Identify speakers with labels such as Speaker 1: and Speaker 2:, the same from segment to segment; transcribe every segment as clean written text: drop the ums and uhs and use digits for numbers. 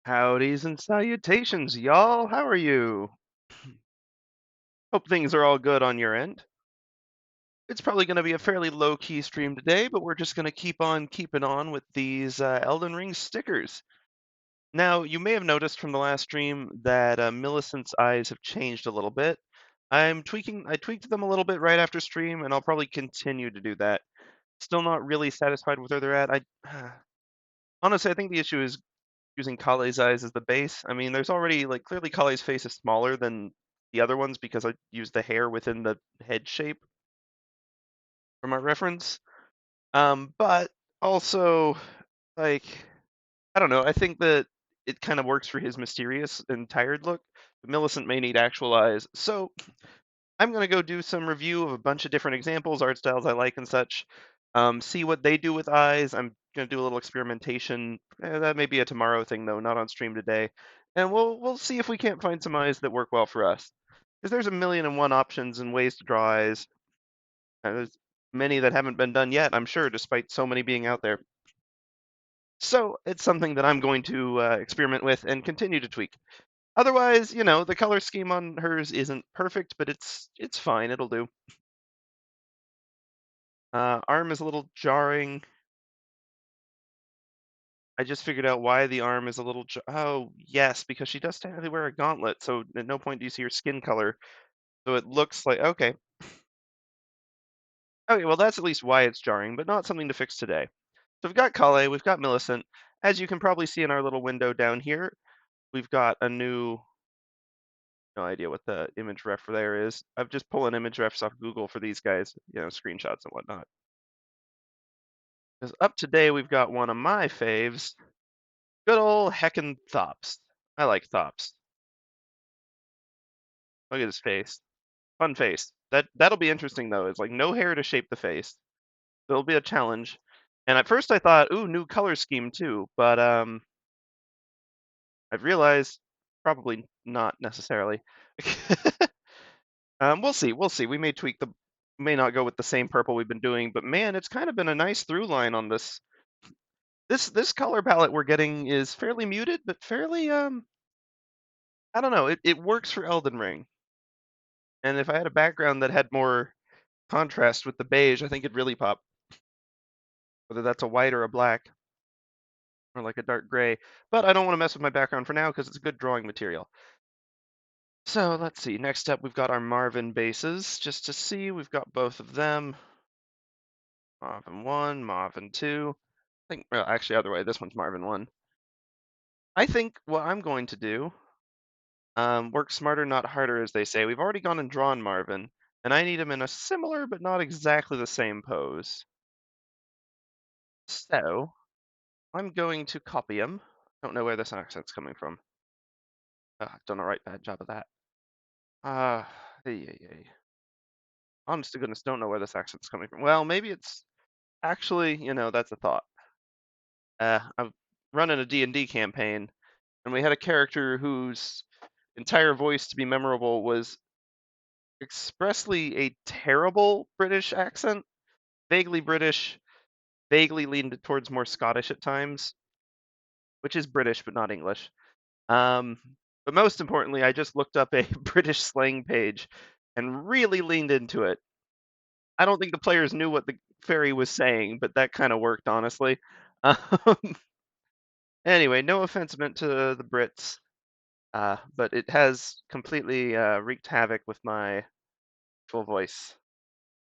Speaker 1: Howdys and salutations, y'all. How are you? Hope things are all good on your end. It's probably going to be a fairly low-key stream today, but we're just going to keep on keeping on with these Elden Ring stickers. Now, you may have noticed from the last stream that Millicent's eyes have changed a little bit. I tweaked them a little bit right after stream, and I'll probably continue to do that. Still not really satisfied with where they're at. Honestly, I think the issue is using Kale's eyes as the base. I mean, there's already like clearly Kale's face is smaller than the other ones because I used the hair within the head shape for my reference. But also, like, I don't know. I think that it kind of works for his mysterious and tired look. But Millicent may need actual eyes, so I'm gonna go do some review of a bunch of different examples, art styles I like and such. See what they do with eyes. I'm gonna do a little experimentation. That may be a tomorrow thing though, not on stream today. And we'll see if we can't find some eyes that work well for us. Because there's a million and one options and ways to draw eyes. And there's many that haven't been done yet, I'm sure, despite so many being out there. So it's something that I'm going to experiment with and continue to tweak. Otherwise, the color scheme on hers isn't perfect, but it's fine. It'll do. Arm is a little jarring. I just figured out why the arm is a little. Oh, yes, because she does technically wear a gauntlet, so at no point do you see her skin color. So it looks like okay. Okay, well that's at least why it's jarring, but not something to fix today. So we've got Kale, we've got Millicent. As you can probably see in our little window down here, we've got a new. No idea what the image ref for there is. I'm just pulling image refs off Google for these guys, screenshots and whatnot. Because up today we've got one of my faves, good old heckin' Thops. I like Thops. Look at his face. Fun face. That'll be interesting though. It's like no hair to shape the face. It'll be a challenge. And at first I thought, ooh, new color scheme too, but I've realized probably not necessarily. We'll see. We'll see. We may tweak the may not go with the same purple we've been doing, but man, it's kind of been a nice through line on this. This color palette we're getting is fairly muted, but fairly I don't know. It works for Elden Ring. And if I had a background that had more contrast with the beige, I think it'd really pop. Whether that's a white or a black, or like a dark gray. But I don't want to mess with my background for now because it's a good drawing material. So let's see. Next up, we've got our Marvin bases. Just to see, we've got both of them. Marvin 1, Marvin 2. Well, actually, other way. This one's Marvin 1. I think what I'm going to do, work smarter, not harder, as they say. We've already gone and drawn Marvin, and I need him in a similar but not exactly the same pose. So I'm going to copy him. Don't know where this accent's coming from. I've done a right bad job of that. Hey. Honest to goodness, don't know where this accent's coming from. Well, maybe it's actually, that's a thought. I'm running a D&D campaign, and we had a character whose entire voice to be memorable was expressly a terrible British accent, vaguely British, vaguely leaned towards more Scottish at times, which is British but not English. But most importantly, I just looked up a British slang page and really leaned into it. I don't think the players knew what the fairy was saying, but that kind of worked, honestly. Anyway, no offense meant to the Brits, but it has completely wreaked havoc with my full voice,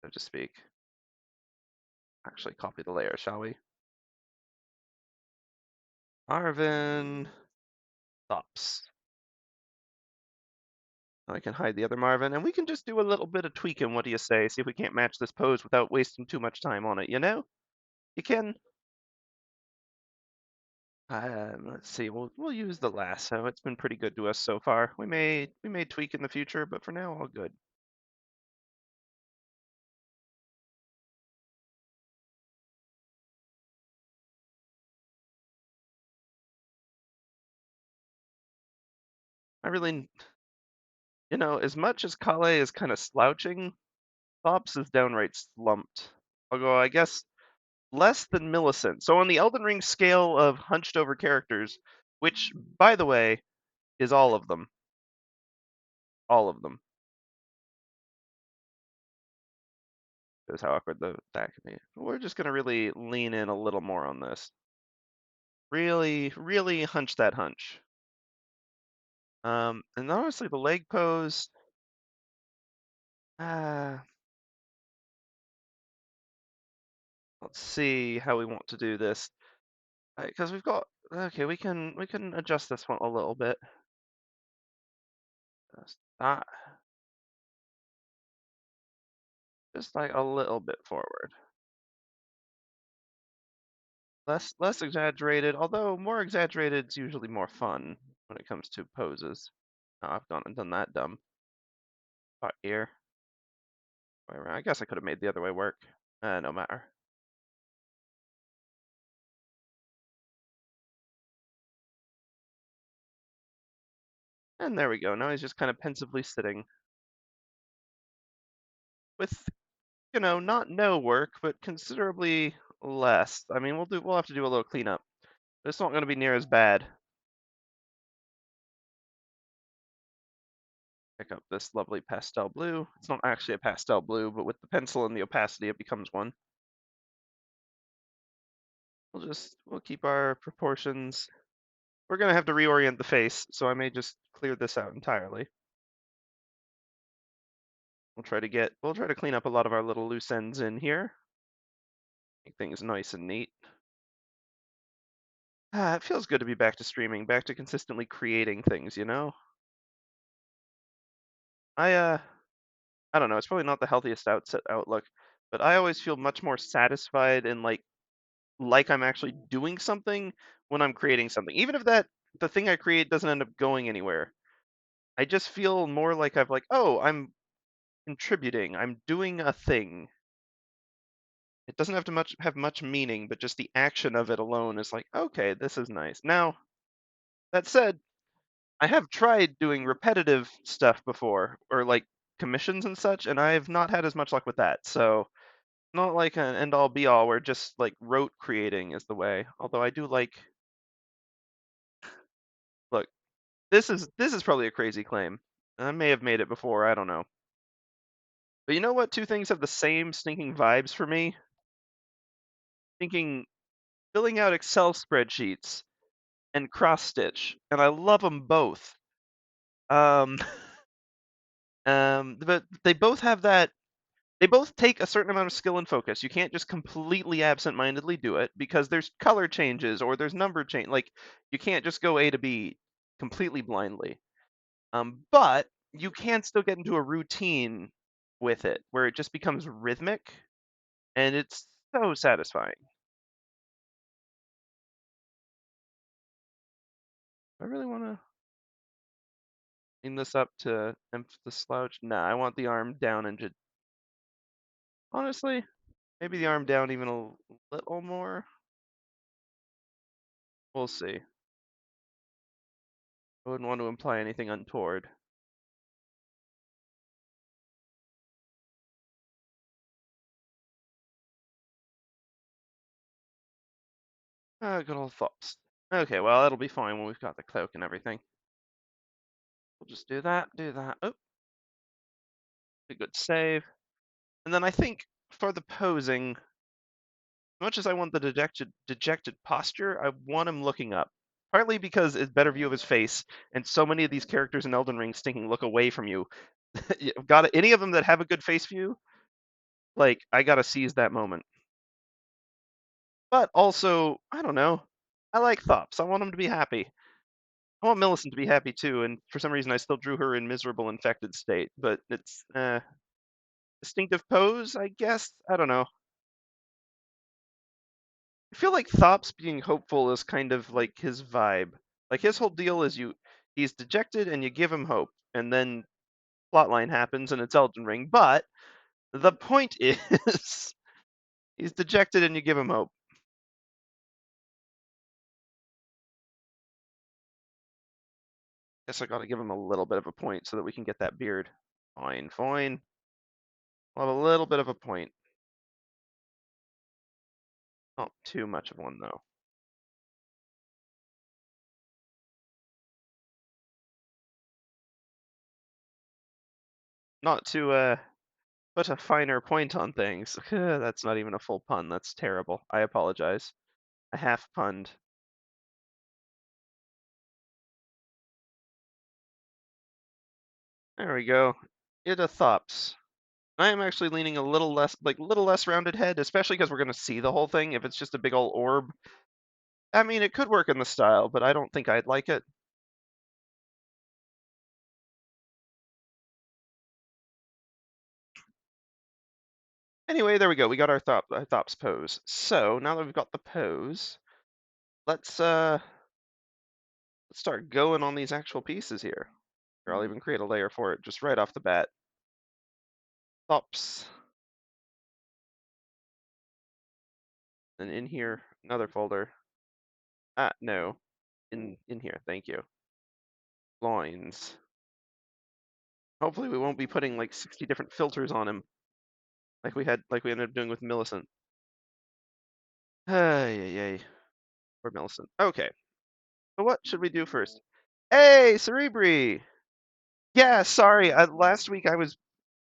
Speaker 1: so to speak. Actually, copy the layer, shall we? Marvin Thops. I can hide the other Marvin, and we can just do a little bit of tweaking. What do you say? See if we can't match this pose without wasting too much time on it, You can. Let's see. We'll use the lasso. It's been pretty good to us so far. We may tweak in the future, but for now, all good. I really, as much as Kale is kind of slouching, Thops is downright slumped. Although I guess less than Millicent. So on the Elden Ring scale of hunched over characters, which, by the way, is all of them. All of them. Shows how awkward that can be. We're just gonna really lean in a little more on this. Really, really hunch that hunch. And honestly, the leg pose. Uh, let's see how we want to do this. Because we've got okay, we can adjust this one a little bit. Just that, just like a little bit forward. Less exaggerated, although more exaggerated is usually more fun when it comes to poses. Oh, I've gone and done that dumb. Spot here. Way around. I guess I could have made the other way work. No matter. And there we go. Now he's just kind of pensively sitting with, not no work, but considerably less. I mean, we'll have to do a little cleanup. It's not going to be near as bad. Pick up this lovely pastel blue. It's not actually a pastel blue, but with the pencil and the opacity, it becomes one. We'll keep our proportions. We're gonna have to reorient the face, so I may just clear this out entirely. We'll try to clean up a lot of our little loose ends in here. Make things nice and neat. It feels good to be back to streaming, back to consistently creating things, you know? I I don't know, it's probably not the healthiest outlook, but I always feel much more satisfied and like I'm actually doing something when I'm creating something. Even if the thing I create doesn't end up going anywhere. I just feel more like oh, I'm contributing. I'm doing a thing. It doesn't have much meaning, but just the action of it alone is like, okay, this is nice. Now, that said, I have tried doing repetitive stuff before, or like commissions and such, and I have not had as much luck with that. So, not like an end all be all where just like rote creating is the way. Although I do look, this is probably a crazy claim. I may have made it before, I don't know. But you know what? Two things have the same stinking vibes for me. Thinking filling out Excel spreadsheets and cross stitch, and I love them both. Um, but they both have that. They both take a certain amount of skill and focus. You can't just completely absent-mindedly do it because there's color changes or there's number change. Like you can't just go A to B completely blindly. But you can still get into a routine with it where it just becomes rhythmic, and it's so satisfying. I really want to clean this up to the slouch. Nah, I want the arm down and just honestly, maybe the arm down even a little more. We'll see. I wouldn't want to imply anything untoward. Good old Thops. Okay, well, that'll be fine when we've got the cloak and everything. We'll just do that, do that. Oh, a good save. And then I think for the posing, as much as I want the dejected posture, I want him looking up. Partly because it's better view of his face, and so many of these characters in Elden Ring stinking look away from you. Got any of them that have a good face view? Like, I gotta seize that moment. But also, I don't know. I like Thops. I want him to be happy. I want Millicent to be happy too, and for some reason I still drew her in miserable infected state, but it's distinctive pose, I guess. I don't know. I feel like Thops being hopeful is kind of like his vibe. Like his whole deal is he's dejected and you give him hope, and then plotline happens and it's Elden Ring. But the point is he's dejected and you give him hope. Guess I gotta give him a little bit of a point so that we can get that beard. Fine, fine. I'll have a little bit of a point. Not too much of one though. not to put a finer point on things. That's not even a full pun. That's terrible. I apologize. I half punned. There we go. It a Thops. I am actually leaning a little less rounded head, especially because we're gonna see the whole thing. If it's just a big old orb, I mean, it could work in the style, but I don't think I'd like it. Anyway, there we go. We got our Thops pose. So now that we've got the pose, let's let's start going on these actual pieces here. Or I'll even create a layer for it just right off the bat. Thops. And in here, another folder. No. In here, thank you. Loins. Hopefully we won't be putting like 60 different filters on him like we ended up doing with Millicent. Ay, ay, ay. Or Millicent. Okay. So what should we do first? Hey, Cerebri! Yeah, sorry. Last week I was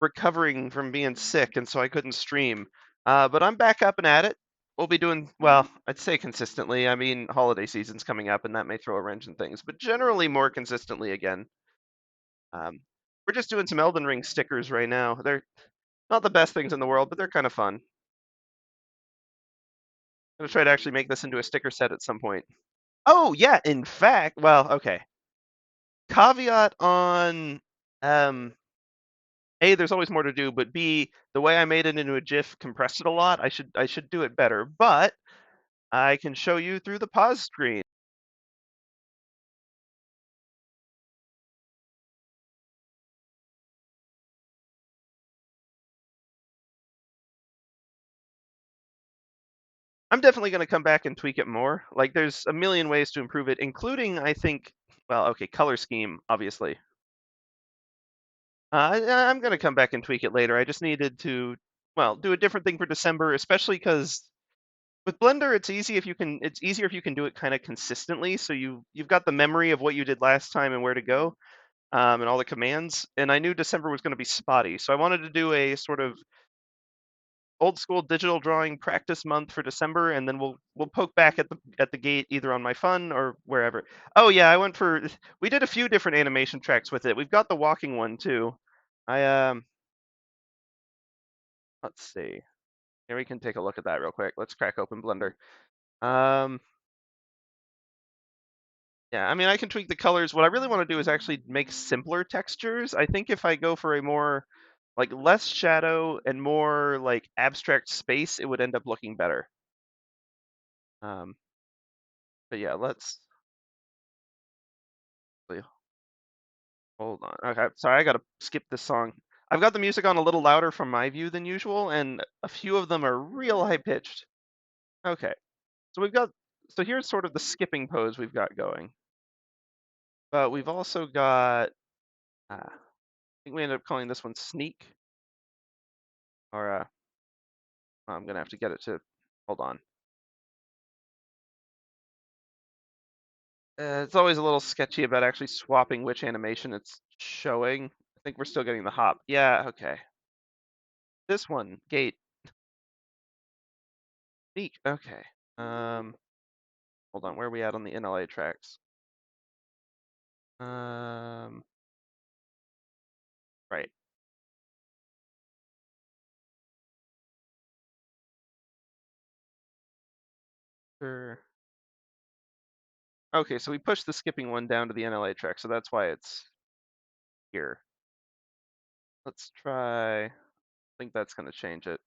Speaker 1: recovering from being sick, and so I couldn't stream. But I'm back up and at it. We'll be doing, well, I'd say consistently. I mean, holiday season's coming up, and that may throw a wrench in things, but generally more consistently again. Um, we're just doing some Elden Ring stickers right now. They're not the best things in the world, but they're kind of fun. I'm gonna try to actually make this into a sticker set at some point. Oh, yeah, in fact, well, okay. Caveat on A, there's always more to do, but B, the way I made it into a GIF compressed it a lot. I should do it better, but I can show you through the pause screen. I'm definitely going to come back and tweak it more. Like, there's a million ways to improve it, including, I think, well, okay, color scheme, obviously. I'm going to come back and tweak it later. I just needed to, well, do a different thing for December, especially because with Blender, it's easier if you can do it kind of consistently. So you've got the memory of what you did last time and where to go, and all the commands. And I knew December was going to be spotty, so I wanted to do a sort of old school digital drawing practice month for December, and then we'll poke back at the gate either on my fun or wherever. Oh yeah, we did a few different animation tracks with it. We've got the walking one too. I let's see. Here we can take a look at that real quick. Let's crack open Blender. Um, yeah, I mean I can tweak the colors. What I really want to do is actually make simpler textures. I think if I go for a more like less shadow and more like abstract space, it would end up looking better. Um, but yeah, let's hold on. Okay, sorry, I gotta skip this song. I've got the music on a little louder from my view than usual, and a few of them are real high pitched. Okay, so so here's sort of the skipping pose we've got going. But we've also got, I think we ended up calling this one Sneak, or I'm gonna have to get it to, hold on. It's always a little sketchy about actually swapping which animation it's showing. I think we're still getting the hop. Yeah, okay. This one, Gate, Sneak, okay. Hold on, where are we at on the NLA tracks? Right. Sure. Okay, so we pushed the skipping one down to the NLA track, so that's why it's here. Let's try, I think that's gonna change it.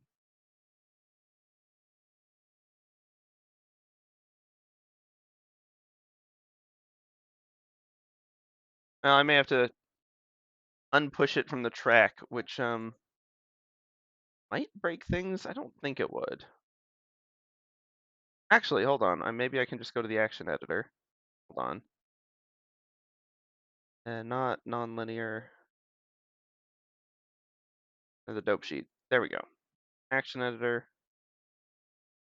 Speaker 1: Now I may have to unpush it from the track, which might break things. I don't think it would. Actually, hold on. Maybe I can just go to the action editor. Hold on. And not non-linear. Or the dope sheet. There we go. Action editor.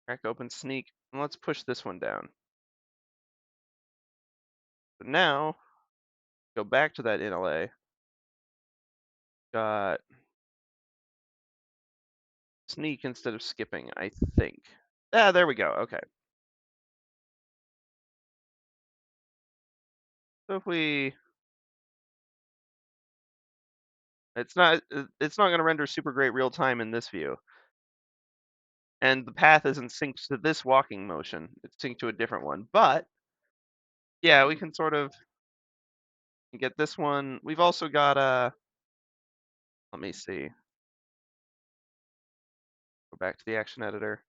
Speaker 1: Crack open sneak. And let's push this one down. So now, go back to that NLA. Got sneak instead of skipping, I think. Ah, there we go. Okay. So if we, it's not going to render super great real time in this view, and the path isn't synced to this walking motion. It's synced to a different one. But yeah, we can sort of get this one. We've also got let me see. Go back to the action editor.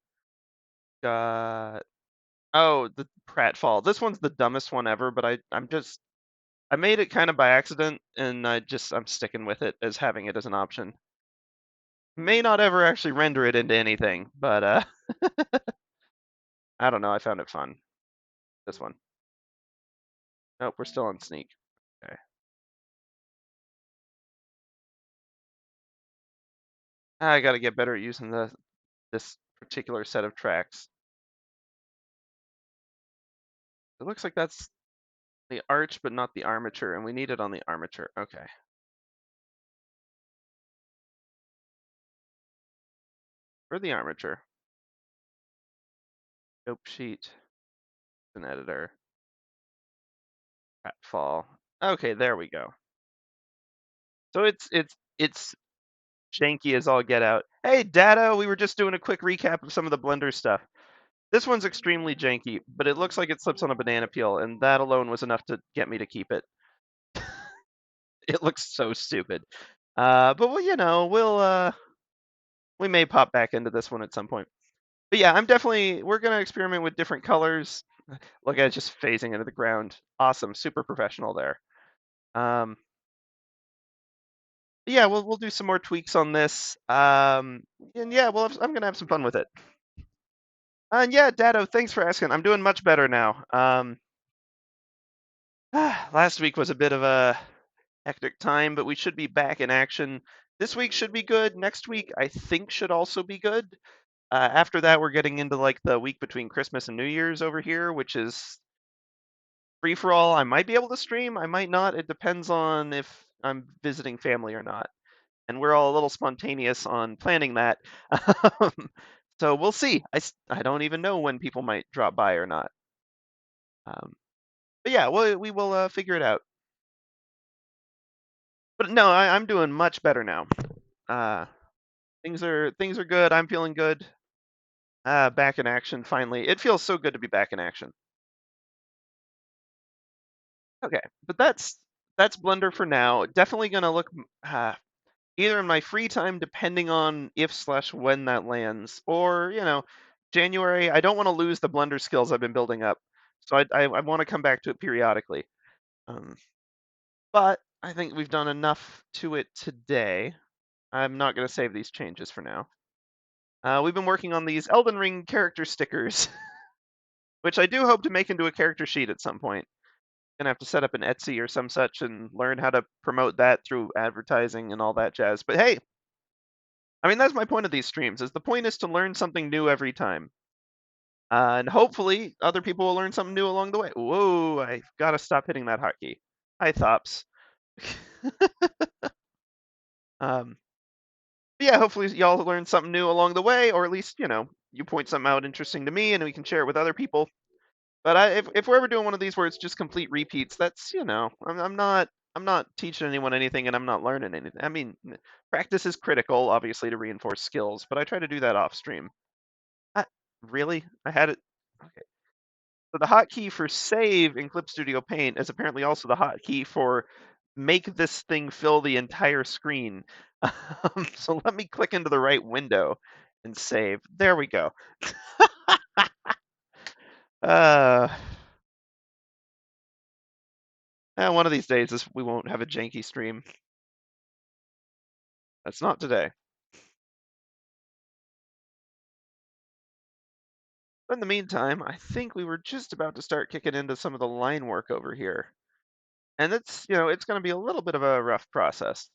Speaker 1: Got oh, the pratfall. This one's the dumbest one ever, but I made it kind of by accident, and I'm sticking with it as having it as an option. May not ever actually render it into anything, but I don't know. I found it fun. This one. Nope, we're still on sneak. Okay. I got to get better at using this particular set of tracks. It looks like that's the arch, but not the armature, and we need it on the armature. Okay. For the armature. Dope sheet. An editor. Pratfall. Okay, there we go. So it's janky as all get out. Hey, Dado, we were just doing a quick recap of some of the Blender stuff. This one's extremely janky, but it looks like it slips on a banana peel, and that alone was enough to get me to keep it. It looks so stupid. But well, we may pop back into this one at some point. But yeah, we're gonna experiment with different colors. Look at it just phasing into the ground. Awesome, super professional there. Um, yeah, we'll do some more tweaks on this. And yeah, I'm gonna have some fun with it. And yeah, Dado, thanks for asking. I'm doing much better now. Last week was a bit of a hectic time, but we should be back in action. This week should be good. Next week, I think, should also be good. After that, we're getting into like the week between Christmas and New Year's over here, which is free for all. I might be able to stream, I might not. It depends on if I'm visiting family or not. And we're all a little spontaneous on planning that. So we'll see. I don't even know when people might drop by or not. But yeah, we will figure it out. But no, I'm doing much better now. Uh, things are good. I'm feeling good. Back in action finally. It feels so good to be back in action. Okay, but that's Blender for now. Definitely gonna look either in my free time, depending on if slash when that lands, or January. I don't want to lose the Blender skills I've been building up, so I want to come back to it periodically. Um, but I think we've done enough to it today. I'm not gonna save these changes for now. We've been working on these Elden Ring character stickers, which I do hope to make into a character sheet at some point. Gonna have to set up an Etsy or some such and learn how to promote that through advertising and all that jazz. But hey, I mean that's my point of these streams. Is the point is to learn something new every time, and hopefully other people will learn something new along the way. Whoa! I gotta stop hitting that hotkey. Hi, Thops. um, yeah, hopefully y'all learn something new along the way, or at least you point something out interesting to me, and we can share it with other people. But if we're ever doing one of these where it's just complete repeats, that's I'm not teaching anyone anything, and I'm not learning anything. I mean, practice is critical, obviously, to reinforce skills, but I try to do that off stream. Really? I had it. Okay. So the hotkey for save in Clip Studio Paint is apparently also the hotkey for make this thing fill the entire screen. So let me click into the right window and save. There we go. Uh, one of these days, we won't have a janky stream. That's not today. But in the meantime, I think we were just about to start kicking into some of the line work over here. And it's going to be a little bit of a rough process.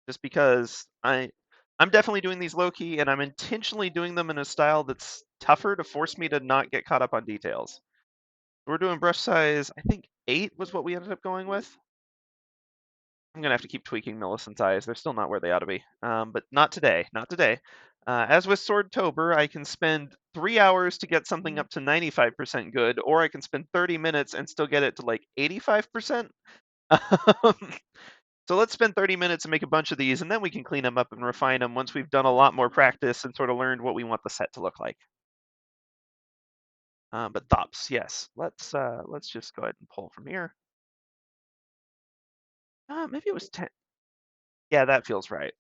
Speaker 1: Just because I'm definitely doing these low key, and I'm intentionally doing them in a style that's tougher to force me to not get caught up on details. We're doing brush size, I think 8 was what we ended up going with. I'm gonna have to keep tweaking Millicent's eyes. They're still not where they ought to be. But not today. Not today. As with Swordtober, I can spend 3 hours to get something up to 95% good, or I can spend 30 minutes and still get it to like 85%. So let's spend 30 minutes and make a bunch of these, and then we can clean them up and refine them once we've done a lot more practice and sort of learned what we want the set to look like. But Thops, yes. Let's just go ahead and pull from here. Maybe it was 10. Yeah, that feels right.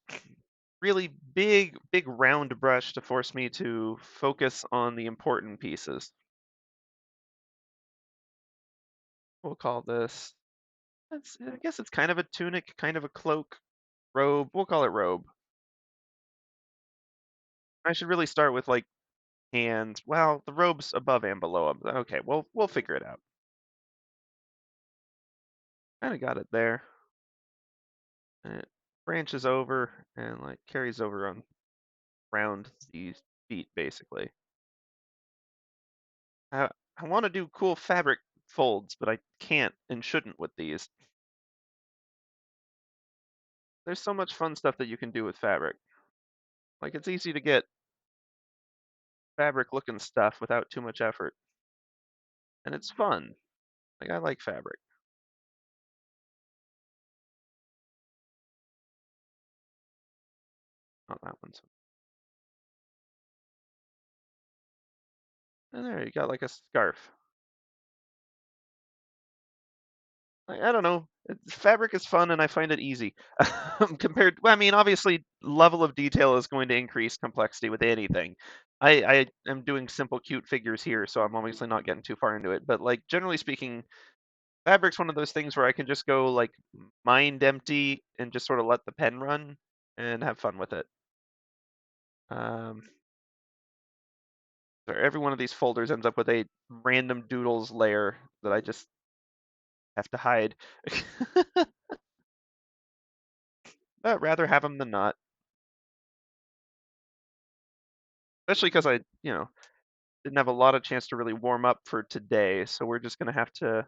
Speaker 1: Really big round brush to force me to focus on the important pieces. We'll call this, I guess it's kind of a tunic, kind of a cloak, robe. We'll call it robe. I should really start with like hands. Well, the robe's above and below 'em. Okay, we'll figure it out. Kind of got it there. And it branches over and like carries over on around these feet basically. I I want to do cool fabric folds, but I can't and shouldn't with these. There's so much fun stuff that you can do with fabric. Like it's easy to get fabric looking stuff without too much effort. And it's fun. Like I like fabric. Not that one. And there you got like a scarf. Like, I don't know. Fabric is fun and I find it easy. Compared, well, I mean, obviously, level of detail is going to increase complexity with anything. I am doing simple, cute figures here, so I'm obviously not getting too far into it. But like generally speaking, fabric's one of those things where I can just go like mind empty and just sort of let the pen run and have fun with it. Um, so every one of these folders ends up with a random doodles layer that I just have to hide. But rather have them than not. Especially because I didn't have a lot of chance to really warm up for today, so we're just gonna have to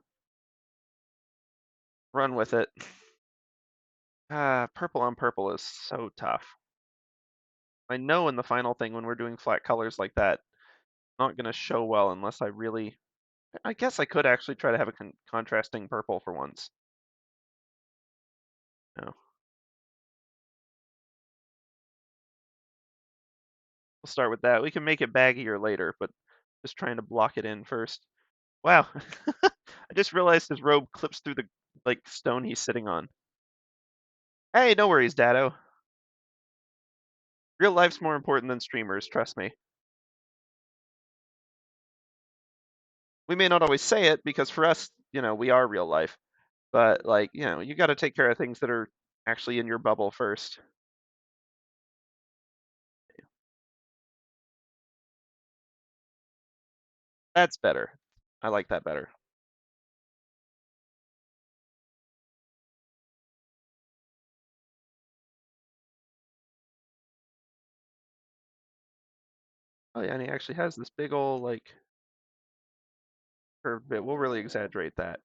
Speaker 1: run with it. Purple on purple is so tough. I know in the final thing when we're doing flat colors like that, not gonna show well unless I really. I guess I could actually try to have a contrasting purple for once. No, we'll start with that. We can make it baggier later, but just trying to block it in first. Wow, I just realized his robe clips through the like stone he's sitting on. Hey, no worries, Dado. Real life's more important than streamers, trust me. We may not always say it because for us, we are real life. But like, you got to take care of things that are actually in your bubble first. That's better. I like that better. Oh yeah, and he actually has this big old like curved bit. We'll really exaggerate that.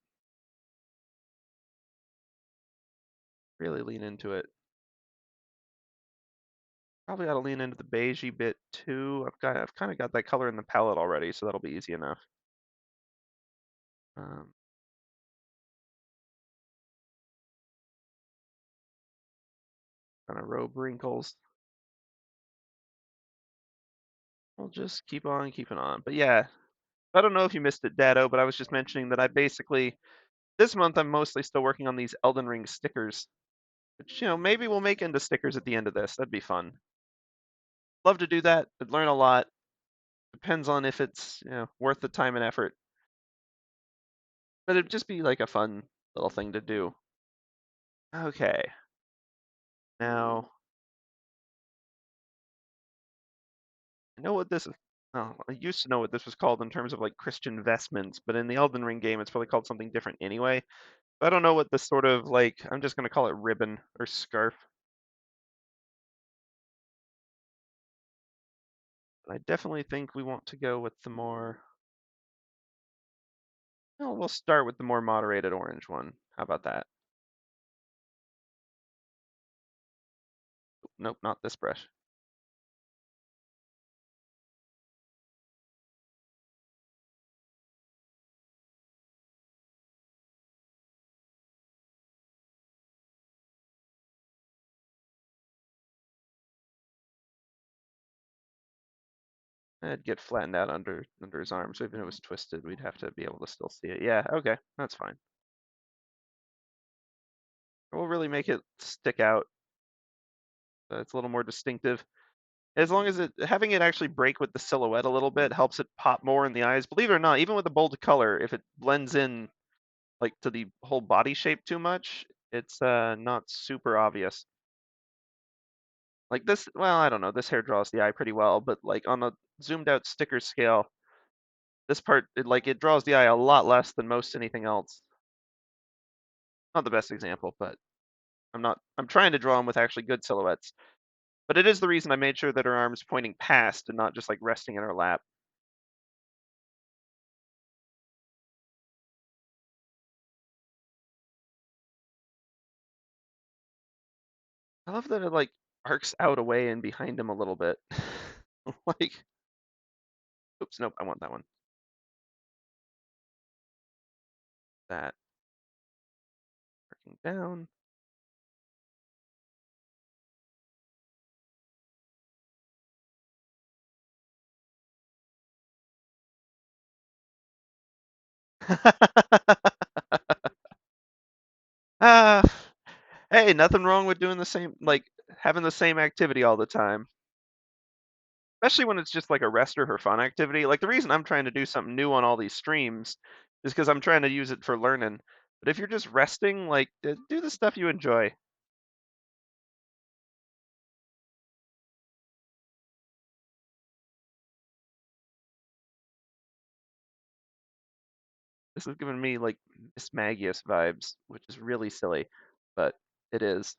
Speaker 1: Really lean into it. Probably got to lean into the beigey bit too. I've kind of got that color in the palette already, so that'll be easy enough. Um, kind of robe wrinkles. We'll just keep on keeping on. But yeah, I don't know if you missed it, Dado, but I was just mentioning that I basically this month I'm mostly still working on these Elden Ring stickers, which maybe we'll make into stickers at the end of this. That'd be fun. Love to do that. I'd learn a lot. Depends on if it's worth the time and effort. But it'd just be like a fun little thing to do. Okay. Now, I know what this is. Oh, I used to know what this was called in terms of like Christian vestments, but in the Elden Ring game, it's probably called something different anyway. I don't know what this sort of like, I'm just going to call it ribbon or scarf. I definitely think we want to go with the more, well, we'll start with the more moderated orange one. How about that? Nope, not this brush. It'd get flattened out under his arm, so even if it was twisted, we'd have to be able to still see it. Yeah, okay, that's fine. We'll really make it stick out. It's a little more distinctive. As long as having it actually break with the silhouette a little bit helps it pop more in the eyes. Believe it or not, even with a bold color, if it blends in like to the whole body shape too much, it's not super obvious. Like this, well, I don't know. This hair draws the eye pretty well, but like on a zoomed out sticker scale, this part it draws the eye a lot less than most anything else. Not the best example, but I'm trying to draw them with actually good silhouettes. But it is the reason I made sure that her arm's pointing past and not just like resting in her lap. I love that it like arcs out away and behind him a little bit. Like, oops, nope, I want that one. That arcing down. Ah, hey, nothing wrong with doing the same, like having the same activity all the time. Especially when it's just like a rest or for fun activity. Like the reason I'm trying to do something new on all these streams is because I'm trying to use it for learning. But if you're just resting, like do the stuff you enjoy. This is giving me like Miss Magius vibes, which is really silly, but it is.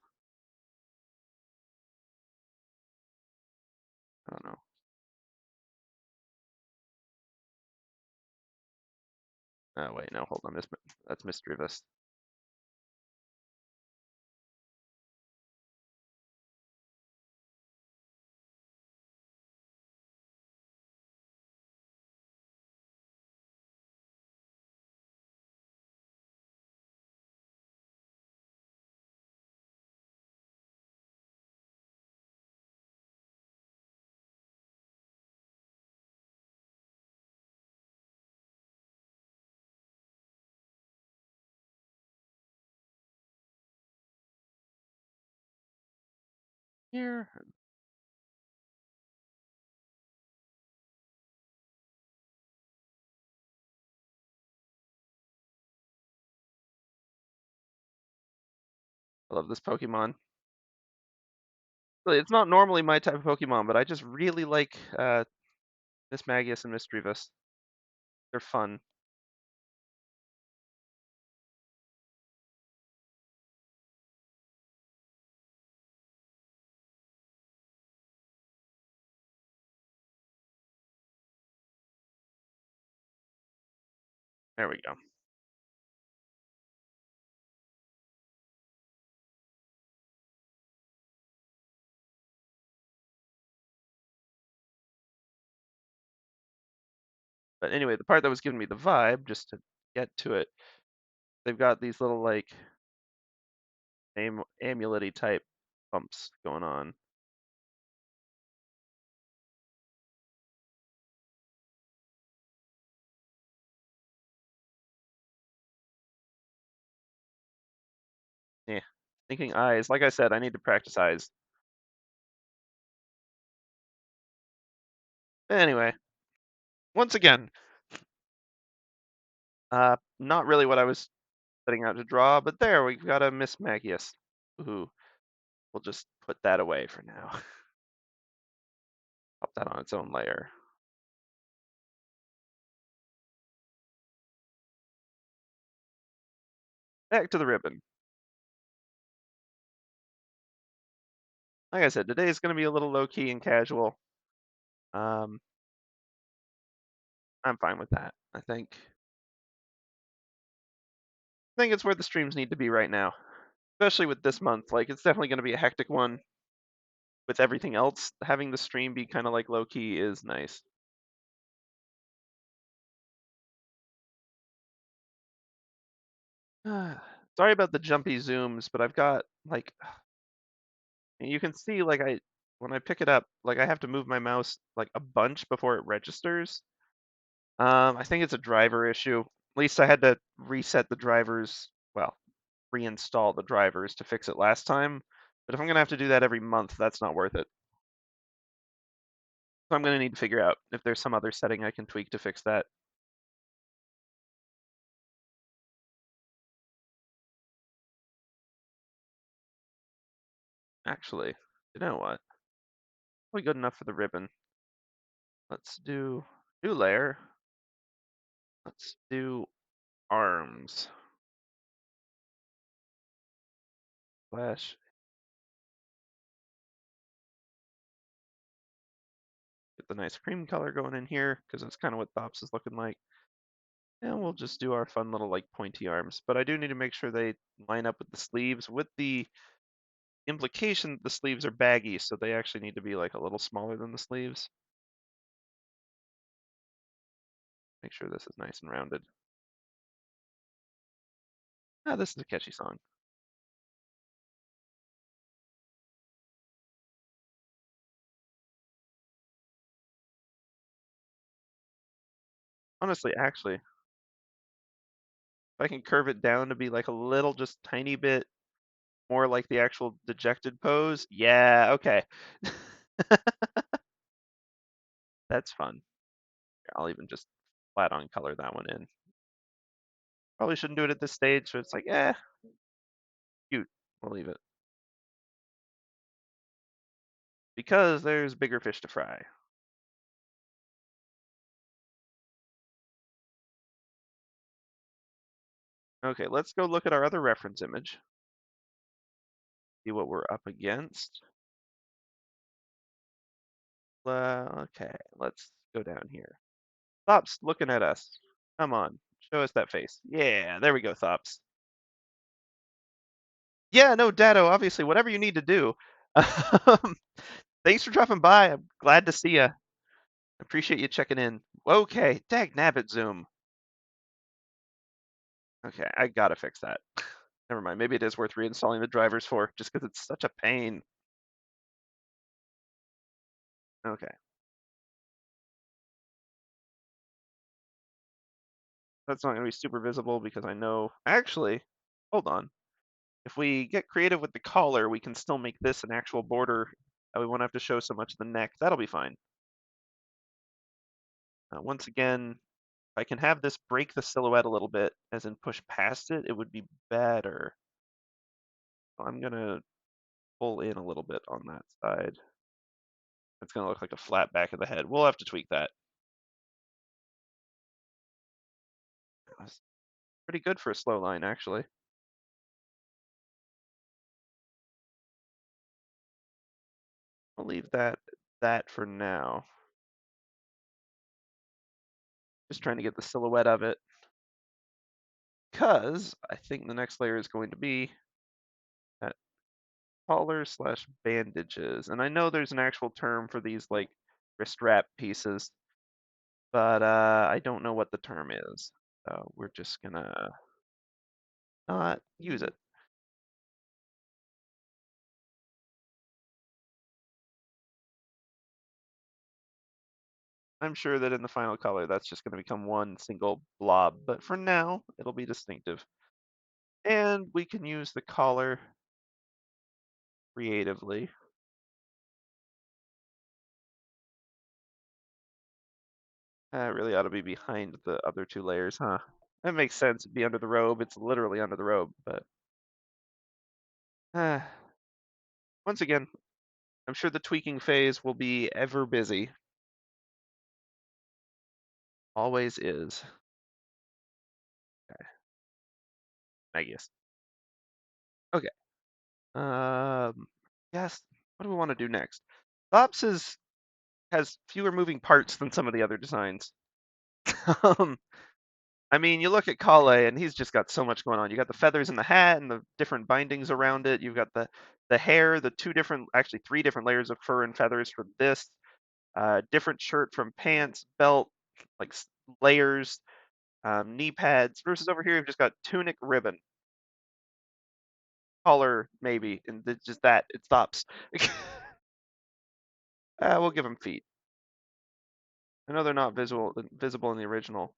Speaker 1: I don't know. Oh wait, no, hold on. That's mischievous. Here, I love this Pokemon. Really, it's not normally my type of Pokemon, but I just really like Miss Magius and Mischievous. They're fun. There we go. But anyway, the part that was giving me the vibe, just to get to it, they've got these little like amulet type bumps going on. Yeah. Thinking eyes. Like I said, I need to practice eyes. Anyway, once again, not really what I was setting out to draw, but there we've got a Miss Magius. Ooh, we'll just put that away for now. Pop that on its own layer. Back to the ribbon. Like I said, today is going to be a little low key and casual. Um, I'm fine with that. I think it's where the streams need to be right now, especially with this month. Like it's definitely going to be a hectic one with everything else. Having the stream be kind of like low key is nice. Sorry about the jumpy zooms, but I've got like you can see like when I pick it up, like I have to move my mouse like a bunch before it registers. I think it's a driver issue. At least I had to reset the drivers, well, reinstall the drivers to fix it last time. But if I'm gonna have to do that every month, that's not worth it. So I'm gonna need to figure out if there's some other setting I can tweak to fix that. Actually, you know what? Probably good enough for the ribbon. Let's do new layer. Let's do arms. Slash. Get the nice cream color going in here because that's kind of what Thops is looking like. And we'll just do our fun little like pointy arms. But I do need to make sure they line up with the sleeves with the implication that the sleeves are baggy, so they actually need to be like a little smaller than the sleeves. Make sure this is nice and rounded. Ah, this is a catchy song. Honestly, actually, if I can curve it down to be like a little, just tiny bit more like the actual dejected pose. Yeah, okay. That's fun. I'll even just flat on color that one in. Probably shouldn't do it at this stage, so it's like, cute. We'll leave it. Because there's bigger fish to fry. Okay, let's go look at our other reference image. See what we're up against. Okay, let's go down here. Thops looking at us. Come on, show us that face. Yeah, there we go, Thops. Yeah, no, Dado, obviously, whatever you need to do. Thanks for dropping by. I'm glad to see you. Appreciate you checking in. Okay, dag nabbit zoom. Okay, I gotta fix that. Never mind, maybe it is worth reinstalling the drivers for, just because it's such a pain. Okay, that's not gonna be super visible because I know. Actually, hold on. If we get creative with the collar, we can still make this an actual border. We won't have to show so much of the neck. That'll be fine. Once again, if I can have this break the silhouette a little bit, as in push past it, it would be better. So I'm gonna pull in a little bit on that side. It's gonna look like a flat back of the head. We'll have to tweak that. That's pretty good for a slow line, actually. I'll leave that for now. Just trying to get the silhouette of it. Because I think the next layer is going to be that collar slash bandages. And I know there's an actual term for these like wrist wrap pieces, but I don't know what the term is. So we're just gonna not use it. I'm sure that in the final color, that's just going to become one single blob, but for now, it'll be distinctive. And we can use the collar creatively. It really ought to be behind the other two layers, huh? That makes sense. It'd be under the robe. It's literally under the robe, but uh, once again, I'm sure the tweaking phase will be ever busy. Always is. Okay, I guess. Okay. Yes. What do we want to do next? Thops has fewer moving parts than some of the other designs. um, I mean, you look at Kale, and he's just got so much going on. You got the feathers in the hat and the different bindings around it. You've got the hair, the two different, actually three different layers of fur and feathers for this. Different shirt from pants, belt, like layers, knee pads. Versus over here, you've just got tunic, ribbon, collar maybe, and it's just that it stops. We'll give them feet. I know they're not visible in the original,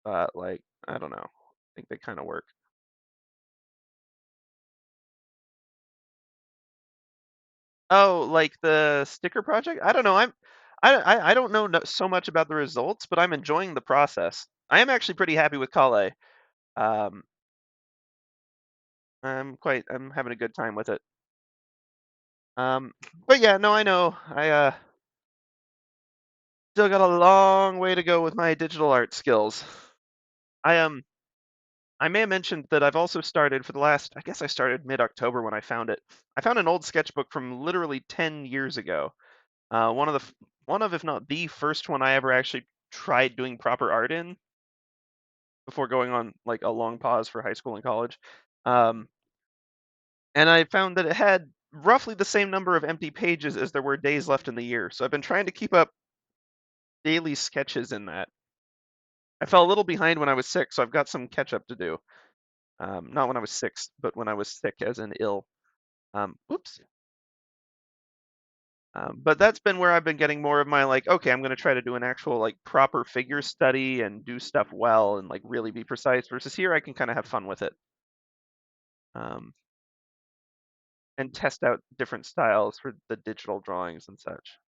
Speaker 1: but like I don't know. I think they kind of work. Oh, like the sticker project? I don't know. I don't know so much about the results, but I'm enjoying the process. I am actually pretty happy with Kale. Um, I'm having a good time with it. Um, but yeah, no, I know. I still got a long way to go with my digital art skills. I I may have mentioned that I've also started for the last, I guess I started mid-October when I found it. I found an old sketchbook from literally 10 years ago. One of one of, if not the first one I ever actually tried doing proper art in before going on like a long pause for high school and college. Um, and I found that it had roughly the same number of empty pages as there were days left in the year. So I've been trying to keep up daily sketches in that. I fell a little behind when I was sick, so I've got some catch up to do. Not when I was sick, but when I was sick, as in ill. Whoops. But that's been where I've been getting more of my like, okay, I'm going to try to do an actual like proper figure study and do stuff well and like really be precise. Versus here, I can kind of have fun with it um, and test out different styles for the digital drawings and such.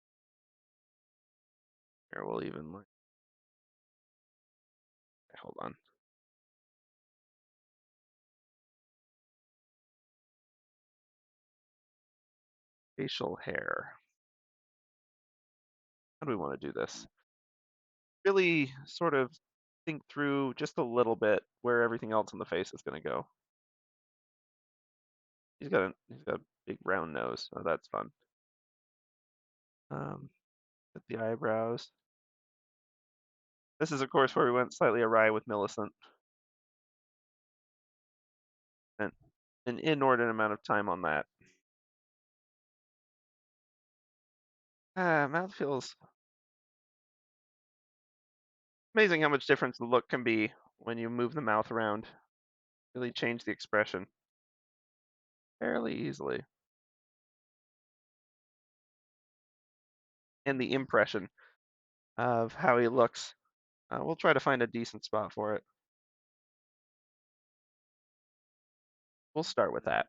Speaker 1: Here, we'll even like, hold on, facial hair. How do we want to do this? Really sort of think through just a little bit where everything else on the face is going to go. He's got a big round nose, so that's fun. With the eyebrows. This is, of course, where we went slightly awry with Millicent, and an inordinate amount of time on that. Mouth feels amazing how much difference the look can be when you move the mouth around. Really change the expression fairly easily. And the impression of how he looks. We'll try to find a decent spot for it. We'll start with that.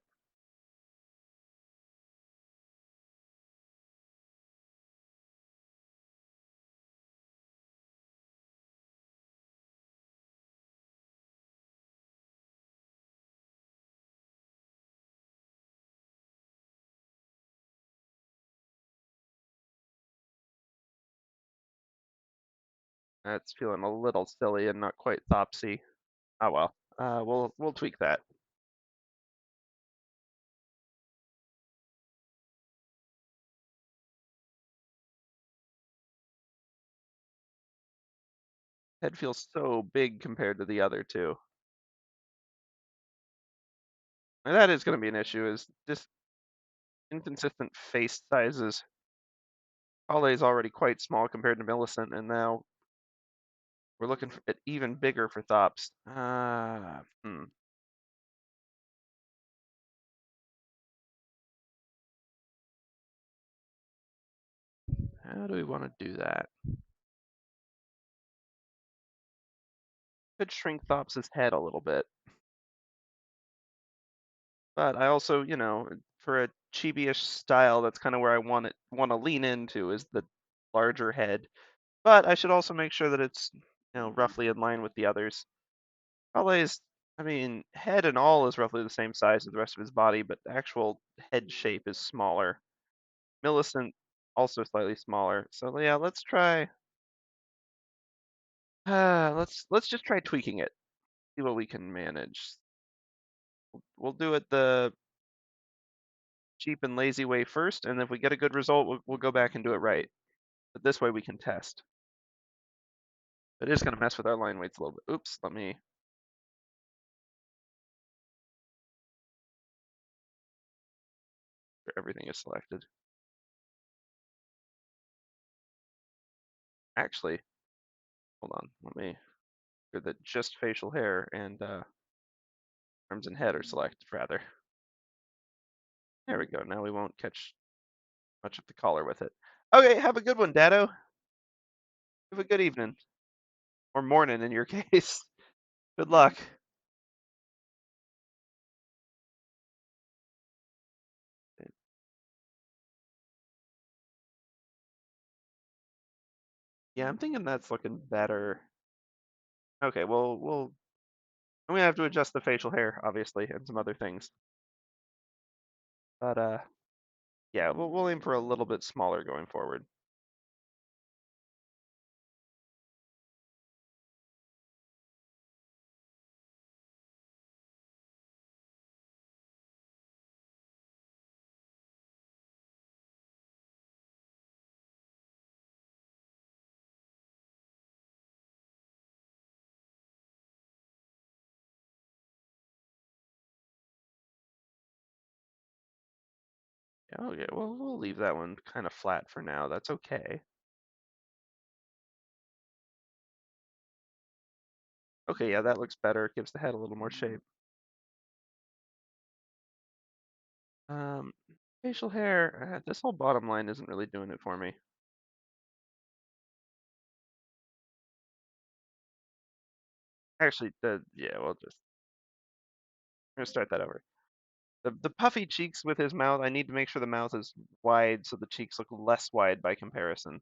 Speaker 1: That's feeling a little silly and not quite thopsy. Oh well. We'll tweak that. Head feels so big compared to the other two. And that is going to be an issue. Is just inconsistent face sizes. Kale is already quite small compared to Millicent, and now we're looking at even bigger for Thops. How do we want to do that? Could shrink Thops' head a little bit, but I also, for a chibi-ish style, that's kind of where I want to lean into is the larger head. But I should also make sure that it's, roughly in line with the others. Kale's, I mean, head and all is roughly the same size as the rest of his body, but the actual head shape is smaller. Millicent also slightly smaller. So yeah, let's try. Let's just try tweaking it. See what we can manage. We'll do it the cheap and lazy way first, and if we get a good result, we'll go back and do it right. But this way we can test. It is going to mess with our line weights a little bit. Oops, let me. Everything is selected. Actually, hold on. Let me. That just facial hair and arms and head are selected rather. There we go. Now we won't catch Much of the collar with it. Okay, have a good one, Dado. Have a good evening. Or morning in your case. Good luck. Yeah, I'm thinking that's looking better. Okay, well, I'm gonna have to adjust the facial hair, obviously, and some other things. But yeah, we'll aim for a little bit smaller going forward. Yeah, okay, well, we'll leave that one kind of flat for now. That's okay. Okay, yeah, that looks better. Gives the head a little more shape. Um, Facial hair, this whole bottom line isn't really doing it for me. Actually, yeah, we're gonna start that over. The puffy cheeks with his mouth, I need to make sure the mouth is wide so the cheeks look less wide by comparison.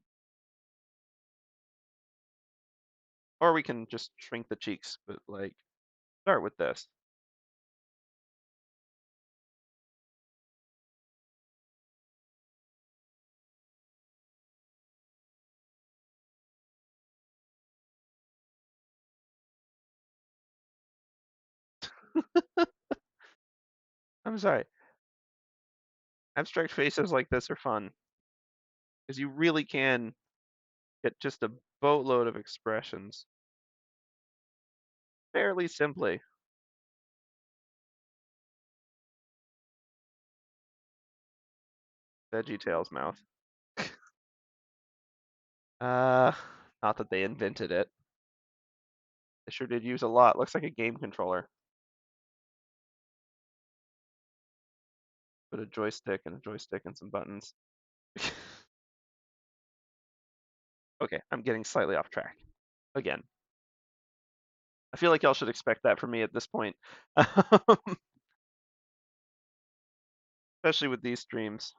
Speaker 1: Or we can just shrink the cheeks, but like, start with this. I'm sorry. Abstract faces like this are fun because you really can get just a boatload of expressions fairly simply. VeggieTales mouth. Uh, Not that they invented it. They sure did use a lot. Looks like a game controller. Put a joystick and some buttons. Okay, I'm getting slightly off track. Again, I feel like y'all should expect that from me at this point. Especially with these streams.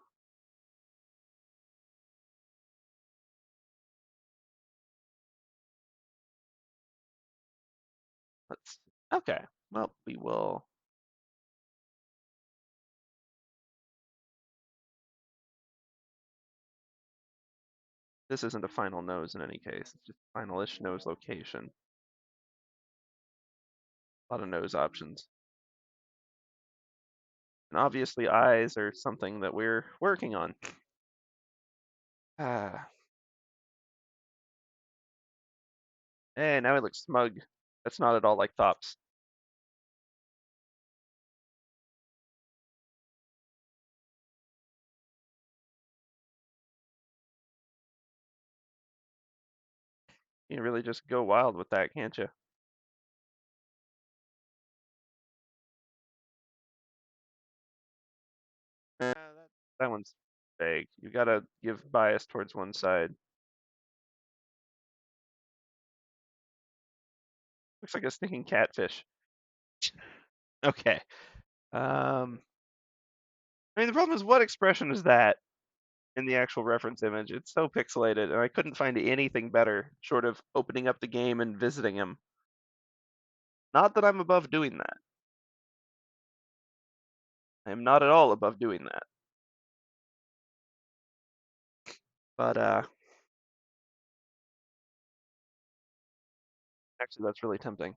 Speaker 1: Let's. Okay. Well, we will. This isn't a final nose in any case. It's just final-ish nose location. A lot of nose options. And obviously eyes are something that we're working on. Ah. Hey, now he looks smug. That's not at all like Thops. You can really just go wild with that, can't you? That one's vague. You gotta give bias towards one side. Looks like a stinking catfish. Okay. I mean, the problem is, what expression is that in the actual reference image? It's so pixelated, and I couldn't find anything better short of opening up the game and visiting him. Not that I'm above doing that. I am not at all above doing that. But actually, that's really tempting.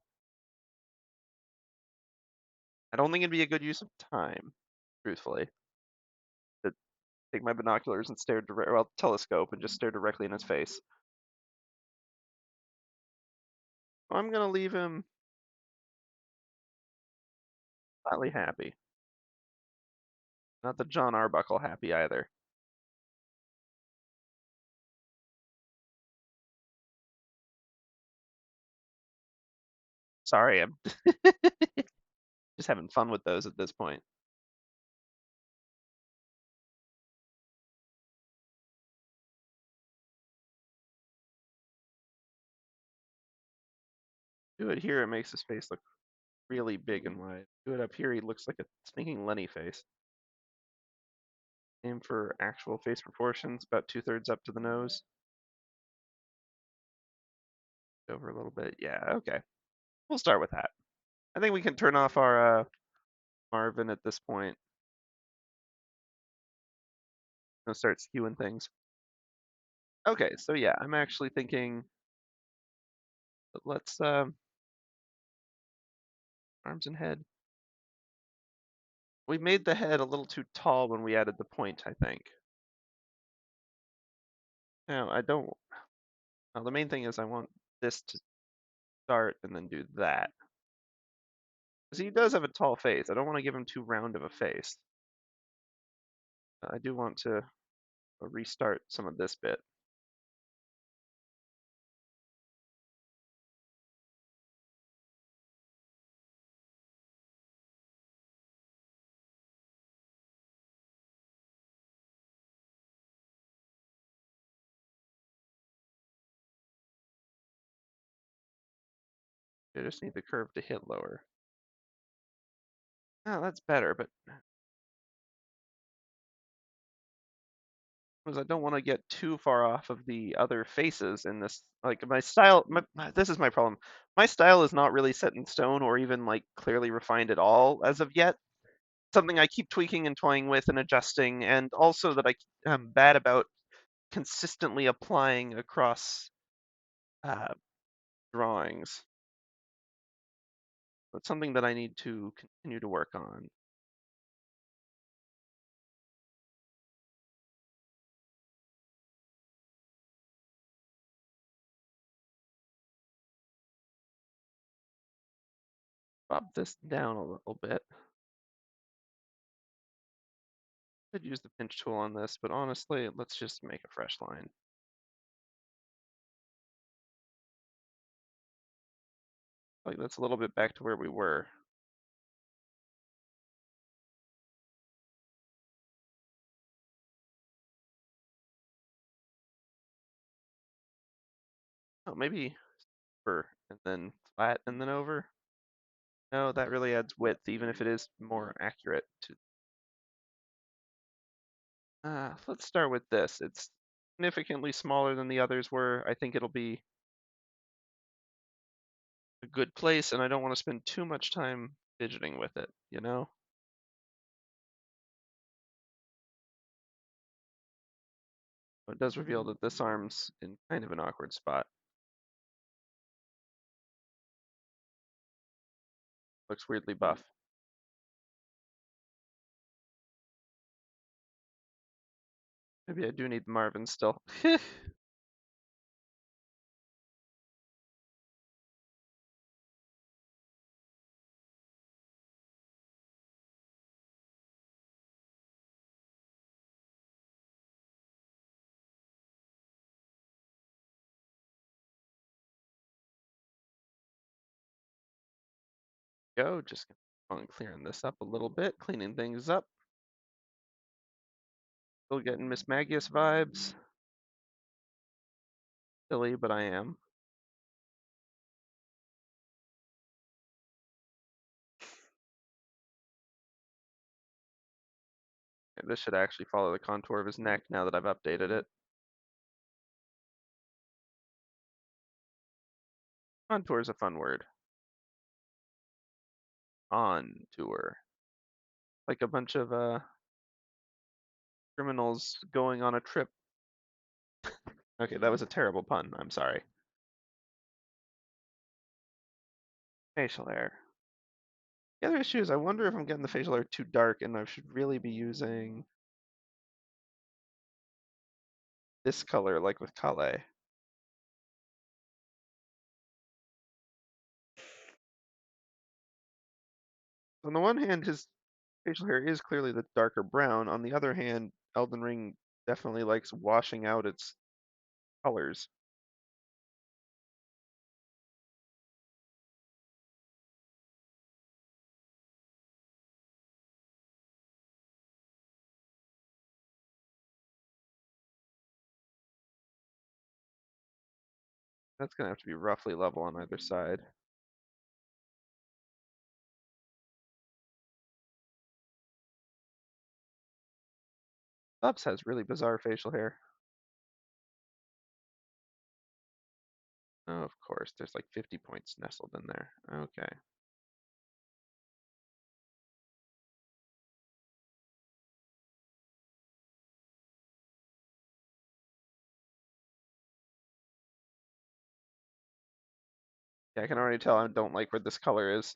Speaker 1: I don't think it'd be a good use of time, truthfully, to take my binoculars and telescope and just stare directly in his face. I'm gonna leave him slightly happy. Not the John Arbuckle happy either. Sorry, I'm just having fun with those at this point. Do it here, it makes his face look really big and wide. Do it up here, he looks like a stinking Lenny face. Aim for actual face proportions, about 2/3 up to the nose. Over a little bit. Yeah, okay. We'll start with that. I think we can turn off our Marvin at this point. Gonna start skewing things. Okay, so yeah, I'm actually thinking let's arms and head. We made the head a little too tall when we added the point, I think. Now I don't. Now the main thing is I want this to start and then do that. Because he does have a tall face. I don't want to give him too round of a face. I do want to restart some of this bit. I just need the curve to hit lower. Oh, that's better, but because I don't want to get too far off of the other faces in this. Like my style, this is my problem. My style is not really set in stone or even like clearly refined at all as of yet. Something I keep tweaking and toying with and adjusting, and also that I'm bad about consistently applying across uh, drawings. It's something that I need to continue to work on. Drop this down a little bit. Could use the pinch tool on this, but honestly, let's just make a fresh line. Like that's a little bit back to where we were. Oh, maybe over and then flat and then over. No, that really adds width, even if it is more accurate. Let's start with this. It's significantly smaller than the others were. I think it'll be a good place, and I don't want to spend too much time fidgeting with it, you know? But it does reveal that this arm's in kind of an awkward spot. Looks weirdly buff. Maybe I do need Marvin still. Go, just on clearing this up a little bit, cleaning things up. Still getting Miss Magius vibes. Silly, but I am. Okay, this should actually follow the contour of his neck now that I've updated it. Contour is a fun word. On tour. Like a bunch of criminals going on a trip. Okay, that was a terrible pun. I'm sorry. Facial hair. The other issue is I wonder if I'm getting the facial hair too dark and I should really be using this color like with Kale. On the one hand, his facial hair is clearly the darker brown. On the other hand, Elden Ring definitely likes washing out its colors. That's gonna have to be roughly level on either side. Thops has really bizarre facial hair. Oh, of course, there's like 50 points nestled in there. Okay. Yeah, I can already tell I don't like where this color is.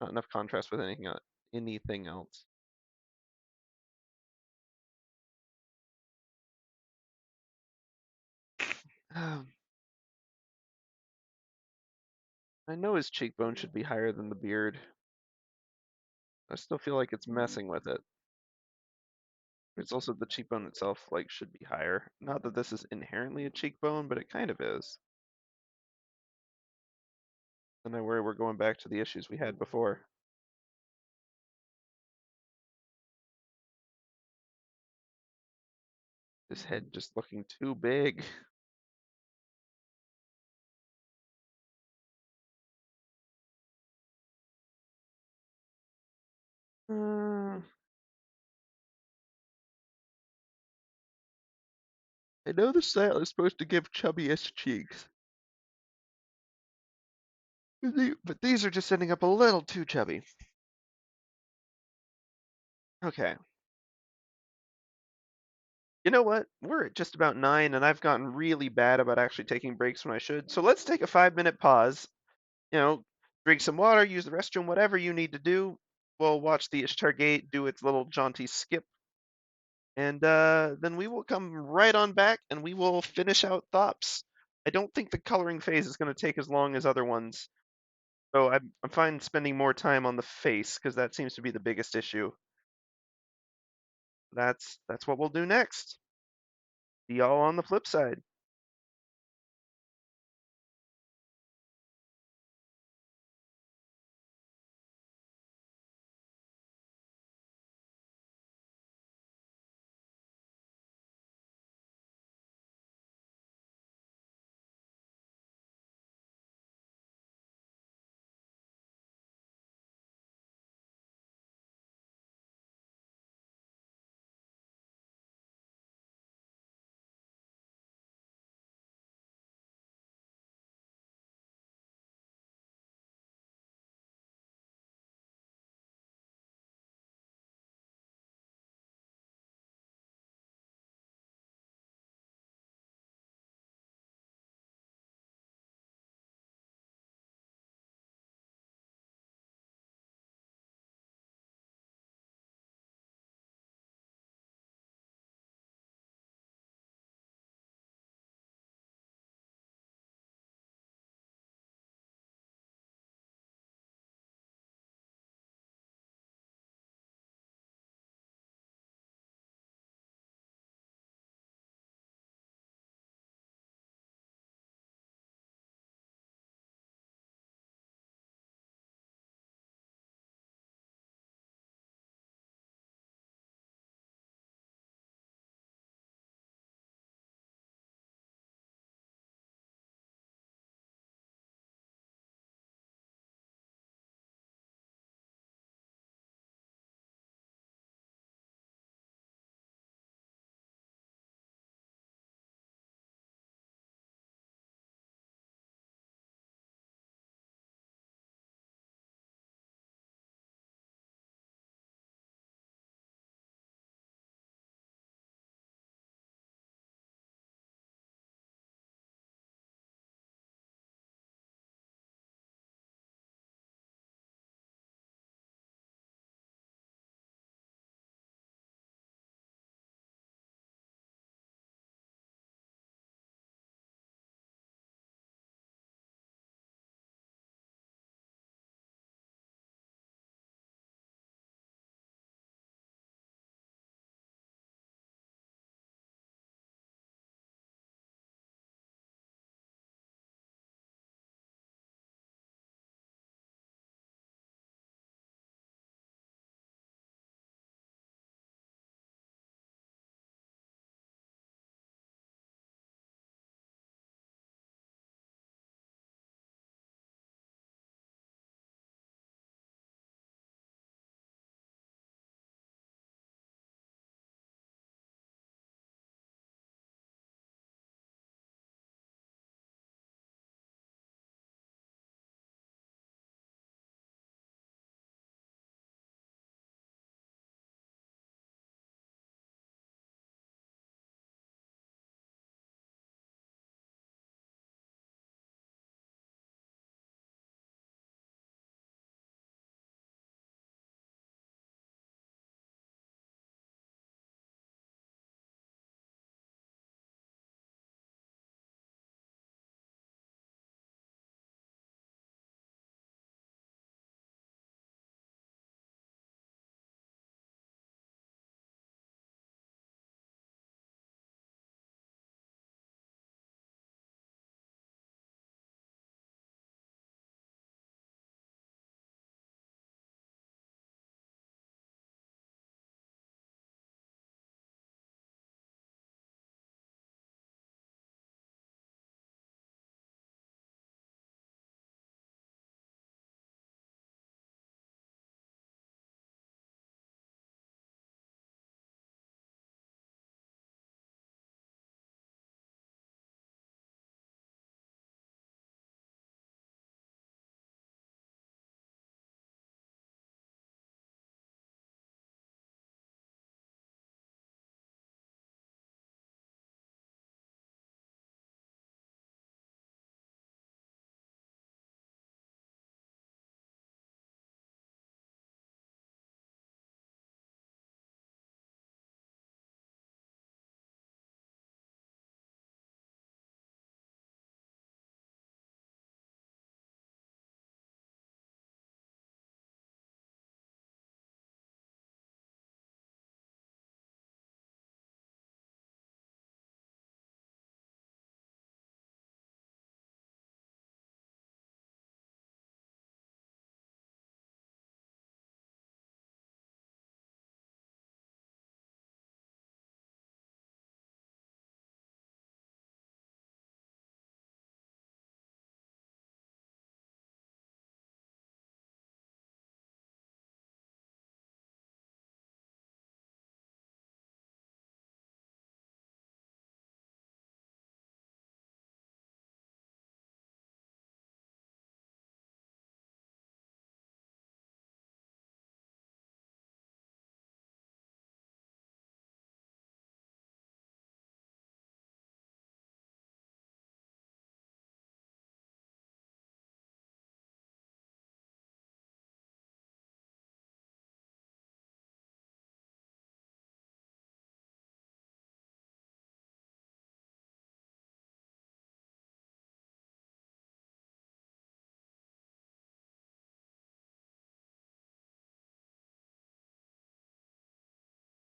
Speaker 1: Not enough contrast with anything else. Um, I know his cheekbone should be higher than the beard. I still feel like it's messing with it. It's also the cheekbone itself, like, should be higher. Not that this is inherently a cheekbone, but it kind of is. And I worry we're going back to the issues we had before. His head just looking too big. Uh, I know the style is supposed to give chubbiest cheeks, but these are just ending up a little too chubby. Okay. You know what? We're at just about 9, and I've gotten really bad about actually taking breaks when I should. So let's take a 5-minute pause. You know, drink some water, use the restroom, whatever you need to do. We'll watch the Ishtar Gate do its little jaunty skip, and then we will come right on back and we will finish out Thops. I don't think the coloring phase is going to take as long as other ones, so I'm fine spending more time on the face because that seems to be the biggest issue. That's what we'll do next. See y'all on the flip side.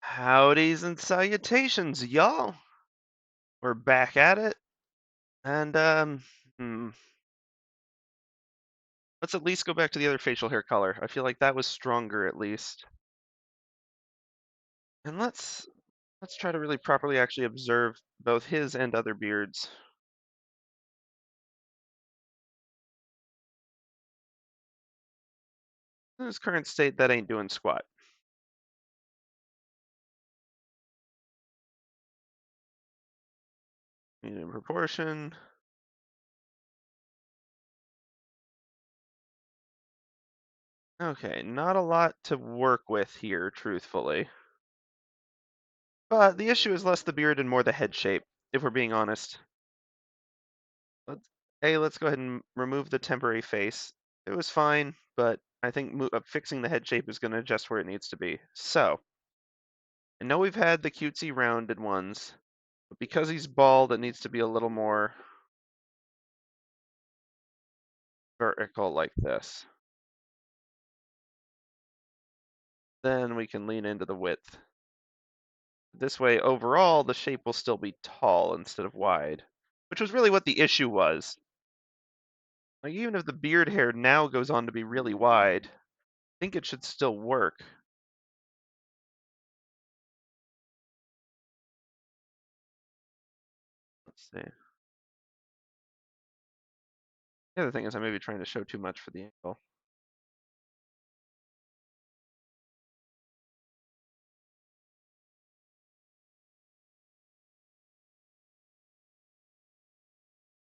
Speaker 1: Howdys and salutations, y'all. We're back at it, and hmm, let's at least go back to the other facial hair color. I feel like that was stronger at least. And let's try to really properly actually observe both his and other beards. In his current state, that ain't doing squat. In proportion. Okay, not a lot to work with here, truthfully. But the issue is less the beard and more the head shape, if we're being honest. Let's let's go ahead and remove the temporary face. It was fine, but I think fixing the head shape is going to adjust where it needs to be. So, I know we've had the cutesy rounded ones, but because he's bald, it needs to be a little more vertical like this. Then we can lean into the width. This way, overall, the shape will still be tall instead of wide, which was really what the issue was. Like, even if the beard hair now goes on to be really wide, I think it should still work. Let's see. The other thing is I may be trying to show too much for the angle.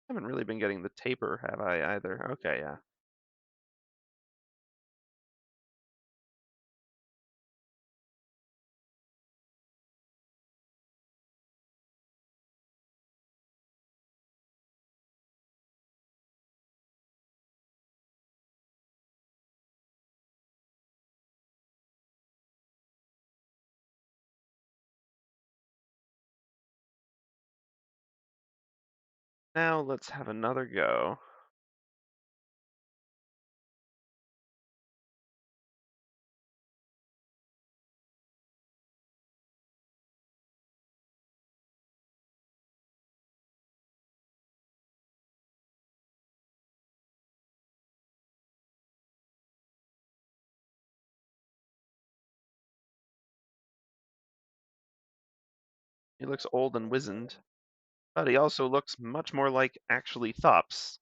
Speaker 1: I haven't really been getting the taper, have I, either? Okay, yeah. Now let's have another go. He looks old and wizened, but he also looks much more like actually Thops.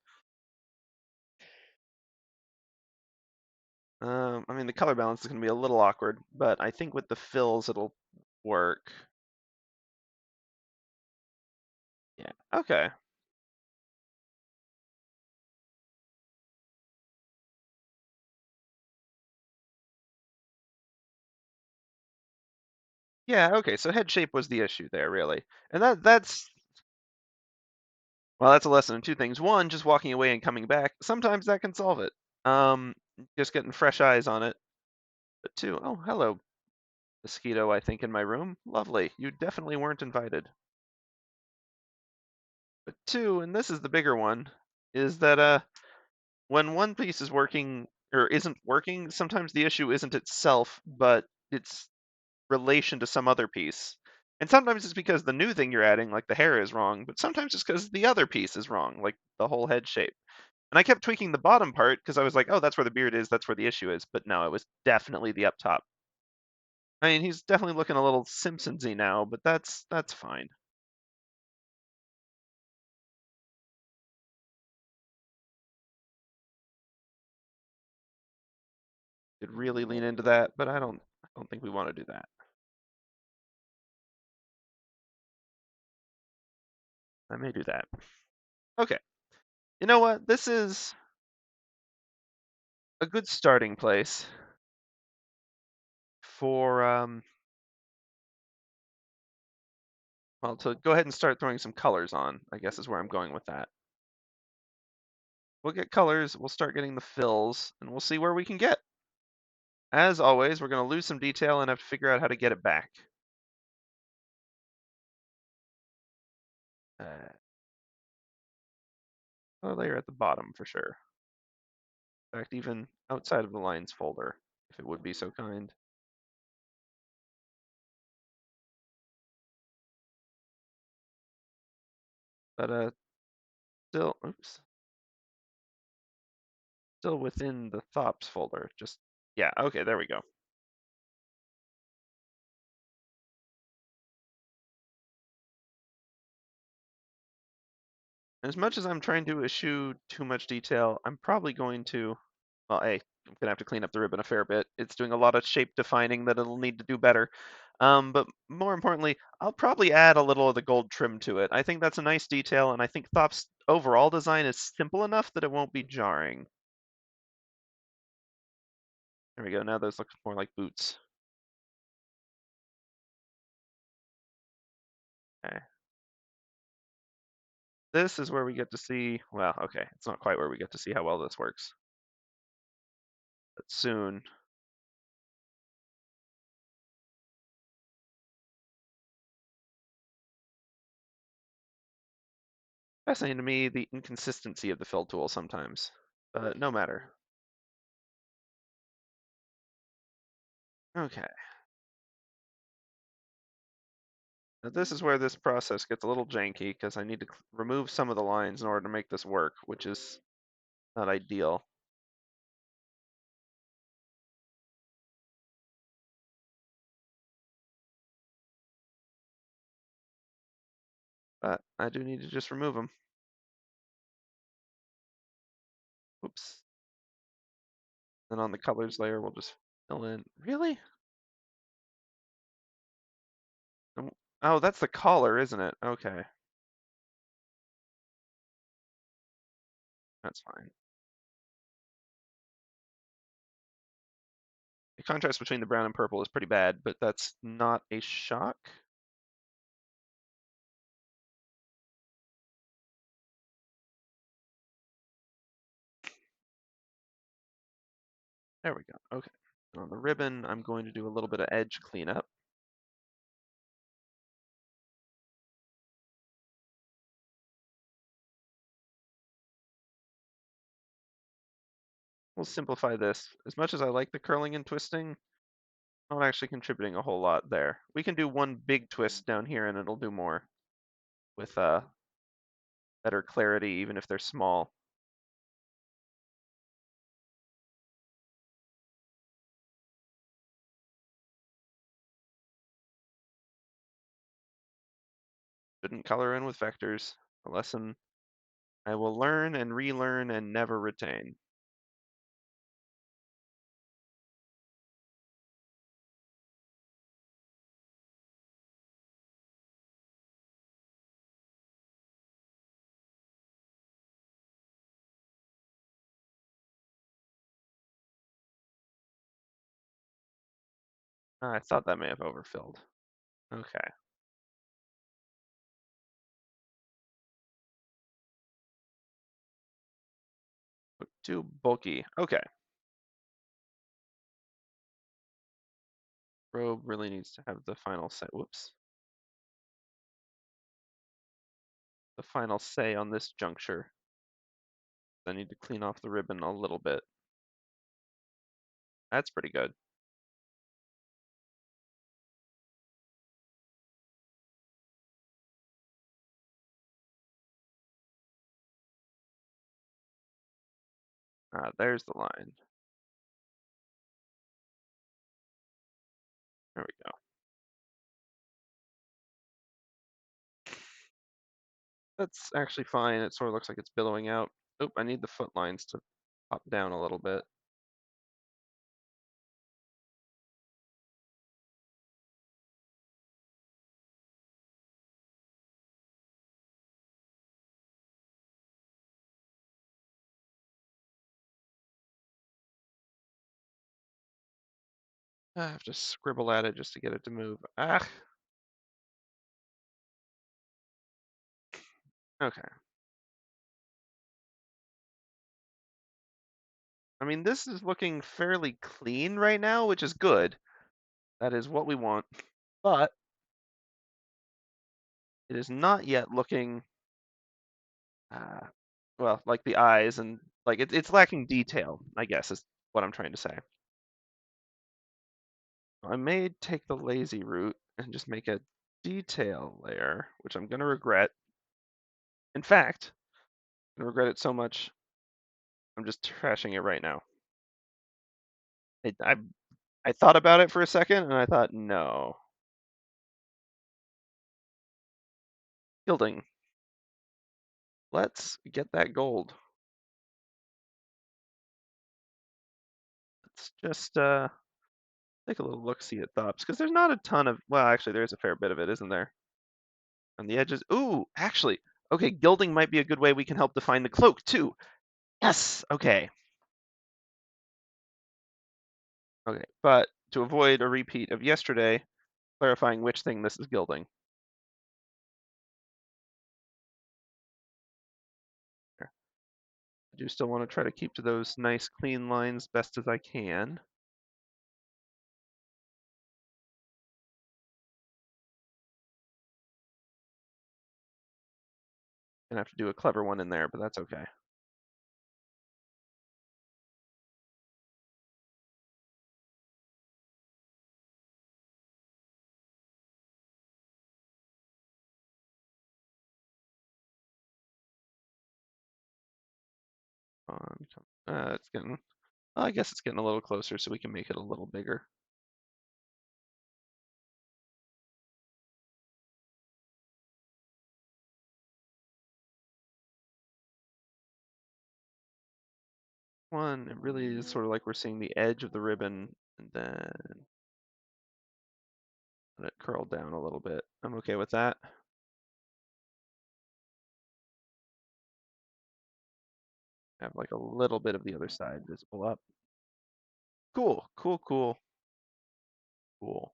Speaker 1: I mean, the color balance is going to be a little awkward, but I think with the fills it'll work. Yeah, okay. Yeah, okay, so head shape was the issue there, really. And that's well, that's a lesson in two things. One, just walking away and coming back, sometimes that can solve it. Um, just getting fresh eyes on it. But two, oh, hello, mosquito, I think, in my room. Lovely. You definitely weren't invited. But two, and this is the bigger one, is that when one piece is working or isn't working, sometimes the issue isn't itself, but its relation to some other piece. And sometimes it's because the new thing you're adding, like the hair, is wrong, but sometimes it's because the other piece is wrong, like the whole head shape. And I kept tweaking the bottom part because I was like, oh, that's where the beard is, that's where the issue is. But no, it was definitely the up top. I mean, he's definitely looking a little Simpsonsy now, but that's fine. Could really lean into that, but I don't think we want to do that. I may do that. Okay. You know what? This is a good starting place for well, to go ahead and start throwing some colors on, I guess is where I'm going with that. We'll get colors, we'll start getting the fills, and we'll see where we can get. As always, we're going to lose some detail and have to figure out how to get it back. Uh, a layer at the bottom for sure. In fact, even outside of the lines folder, if it would be so kind. but oops, still within the Thops folder. Just, yeah, okay, there we go. As much as I'm trying to eschew too much detail, I'm probably going to, well, I'm gonna have to clean up the ribbon a fair bit. It's doing a lot of shape defining that it'll need to do better. But more importantly, I'll probably add a little of the gold trim to it. I think that's a nice detail, and I think Thop's overall design is simple enough that it won't be jarring. There we go. Now those look more like boots. Okay. This is where we get to see, well, okay, it's not quite where we get to see how well this works, but soon. Fascinating to me, the inconsistency of the fill tool sometimes, but no matter. Okay. Now this is where this process gets a little janky because I need to remove some of the lines in order to make this work, which is not ideal. But I do need to just remove them. Oops. Then on the colors layer, we'll just fill in. Really? Oh, that's the collar, isn't it? Okay, that's fine. The contrast between the brown and purple is pretty bad, but that's not a shock. There we go. Okay. And on the ribbon, I'm going to do a little bit of edge cleanup. We'll simplify this. As much as I like the curling and twisting, not actually contributing a whole lot there. We can do one big twist down here and it'll do more with better clarity, even if they're small. Shouldn't color in with vectors. A lesson I will learn and relearn and never retain. I thought that may have overfilled. Okay. Too bulky. Okay. Robe really needs to have the final say. Whoops. The final say on this juncture. I need to clean off the ribbon a little bit. That's pretty good. There's the line. There we go. That's actually fine. It sort of looks like it's billowing out. Oh, I need the foot lines to pop down a little bit. I have to scribble at it just to get it to move. Ah, okay. I mean, this is looking fairly clean right now, which is good. That is what we want. But it is not yet looking, uh, well, like the eyes and like it's lacking detail, I guess, is what I'm trying to say. I may take the lazy route and just make a detail layer, which I'm going to regret In fact, I regret it so much, I'm just trashing it right now. I, I, I thought about it for a second, and I thought, no. Gilding. Let's get that gold. Let's just take a little look-see at Thops, because there's not a ton of, well, actually, there's a fair bit of it, isn't there? On the edges. Ooh, actually, okay, gilding might be a good way we can help define the cloak, too. Yes, okay. Okay, but to avoid a repeat of yesterday, clarifying which thing this is gilding. There. I do still want to try to keep to those nice clean lines best as I can. Gonna have to do a clever one in there, but that's okay. It's getting, well, I guess it's getting a little closer, so we can make it a little bigger. One, it really is sort of like we're seeing the edge of the ribbon, and then let it curl down a little bit. I'm okay with that. Have like a little bit of the other side visible up. Cool, cool, cool, cool.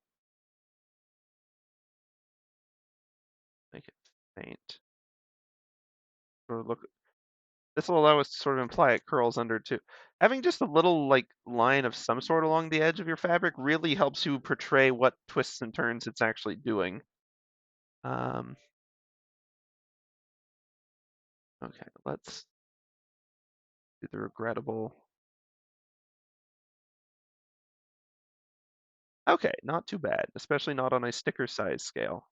Speaker 1: Make it faint. Sort of look. This will allow us to sort of imply it curls under too. Having just a little like line of some sort along the edge of your fabric really helps you portray what twists and turns it's actually doing. Um, okay, let's do the regrettable. Okay, not too bad, especially not on a sticker size scale.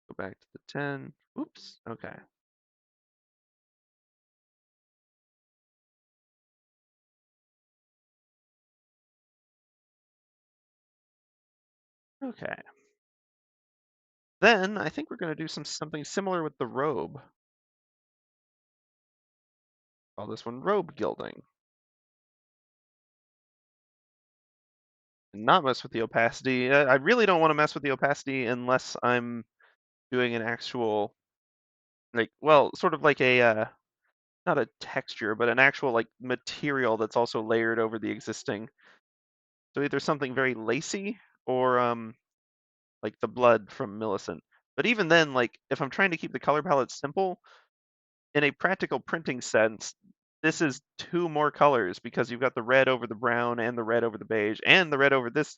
Speaker 1: Go back to the 10. Oops, okay. Okay. Then I think we're going to do something similar with the robe. Call this one robe gilding. And not mess with the opacity. I really don't want to mess with the opacity unless I'm doing an actual, like, well, sort of like a, not a texture, but an actual like material that's also layered over the existing. So either something very lacy or like the blood from Millicent. But even then, like if I'm trying to keep the color palette simple, in a practical printing sense, this is two more colors because you've got the red over the brown and the red over the beige and the red over this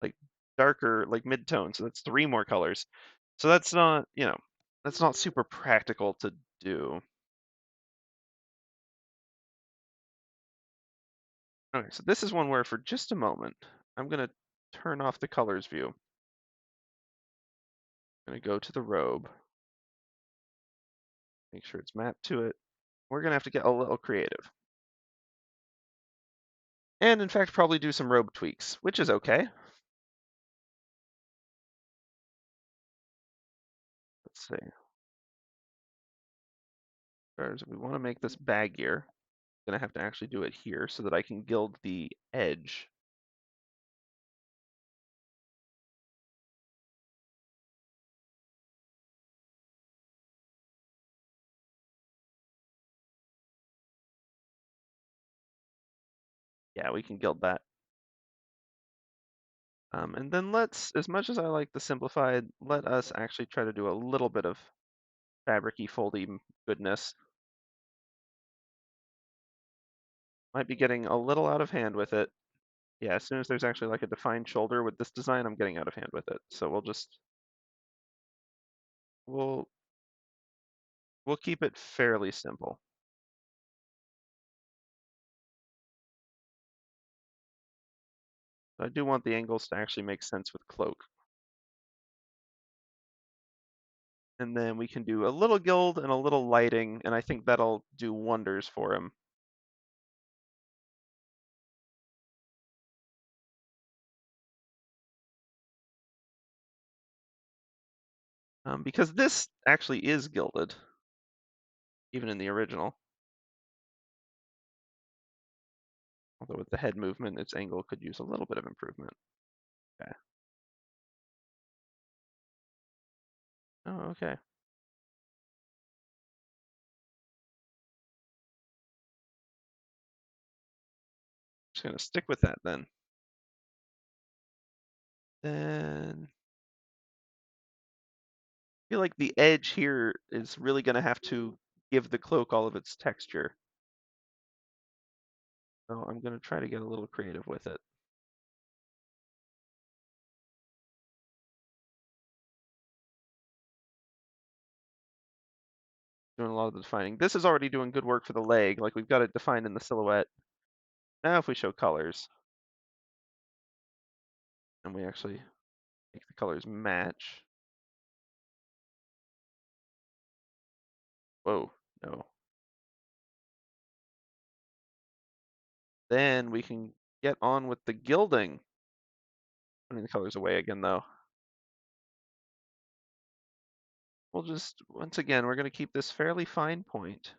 Speaker 1: like darker like mid-tone. So that's three more colors. So that's not, that's not super practical to do. Okay, so this is one where for just a moment, I'm gonna turn off the colors view. I'm gonna go to the robe, make sure it's mapped to it. We're gonna have to get a little creative. And in fact, probably do some robe tweaks, which is okay. Let's see. If we want to make this baggier, I'm gonna have to actually do it here so that I can gild the edge. Yeah, we can gild that. And then let's, as much as I like the simplified, let us actually try to do a little bit of fabricy, foldy goodness. Might be getting a little out of hand with it. Yeah, as soon as there's actually like a defined shoulder with this design, I'm getting out of hand with it. So we'll we'll keep it fairly simple. I do want the angles to actually make sense with cloak. And then we can do a little gild and a little lighting, and I think that'll do wonders for him. Because this actually is gilded, even in the original. Although with the head movement, its angle could use a little bit of improvement. Okay. Oh, okay. Just gonna stick with that then. Then I feel like the edge here is really gonna have to give the cloak all of its texture. So I'm gonna try to get a little creative with it. Doing a lot of the defining. This is already doing good work for the leg. Like we've got it defined in the silhouette. Now if we show colors, and we actually make the colors match. Whoa, no. Then we can get on with the gilding. Putting the colors away again though. We'll just, once again, we're gonna keep this fairly fine point.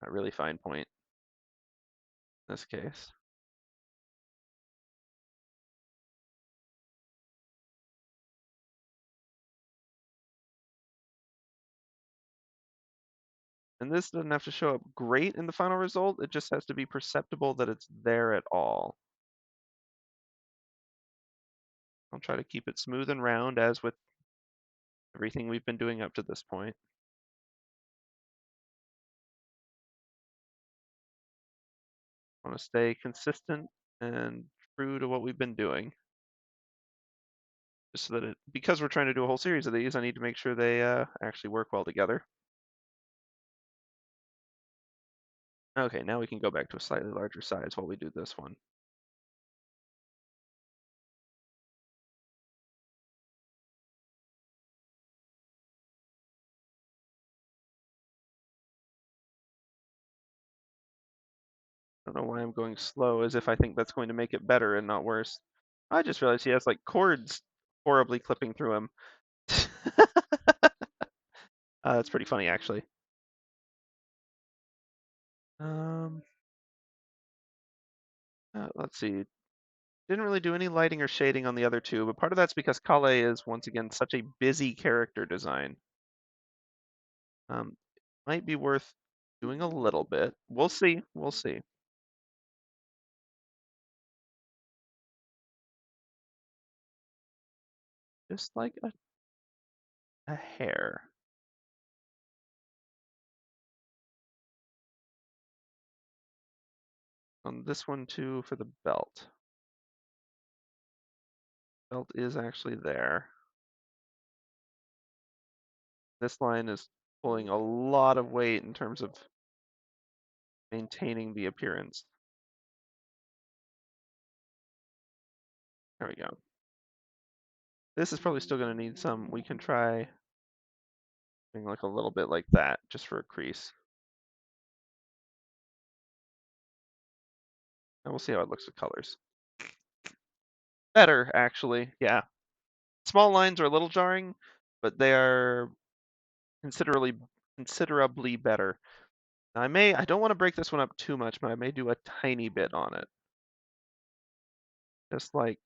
Speaker 1: Not really fine point in this case. And this doesn't have to show up great in the final result, it just has to be perceptible that it's there at all. I'll try to keep it smooth and round as with everything we've been doing up to this point. I want to stay consistent and true to what we've been doing. Just so that it, because we're trying to do a whole series of these, I need to make sure they actually work well together. Okay, now we can go back to a slightly larger size while we do this one. I don't know why I'm going slow, as if I think that's going to make it better and not worse. I just realized he has like cords horribly clipping through him. That's pretty funny, actually. Um, let's see. Didn't really do any lighting or shading on the other two, but part of that's because Kale is once again such a busy character design. Might be worth doing a little bit. We'll see. We'll see. Just like a hair. On this one too for the belt. Belt is actually there. This line is pulling a lot of weight in terms of maintaining the appearance. There we go. This is probably still going to need some. We can try doing like a little bit like that, just for a crease. And we'll see how it looks with colors. Better, actually. Yeah. Small lines are a little jarring, but they are considerably better. Now, I don't want to break this one up too much, but I may do a tiny bit on it. Just like,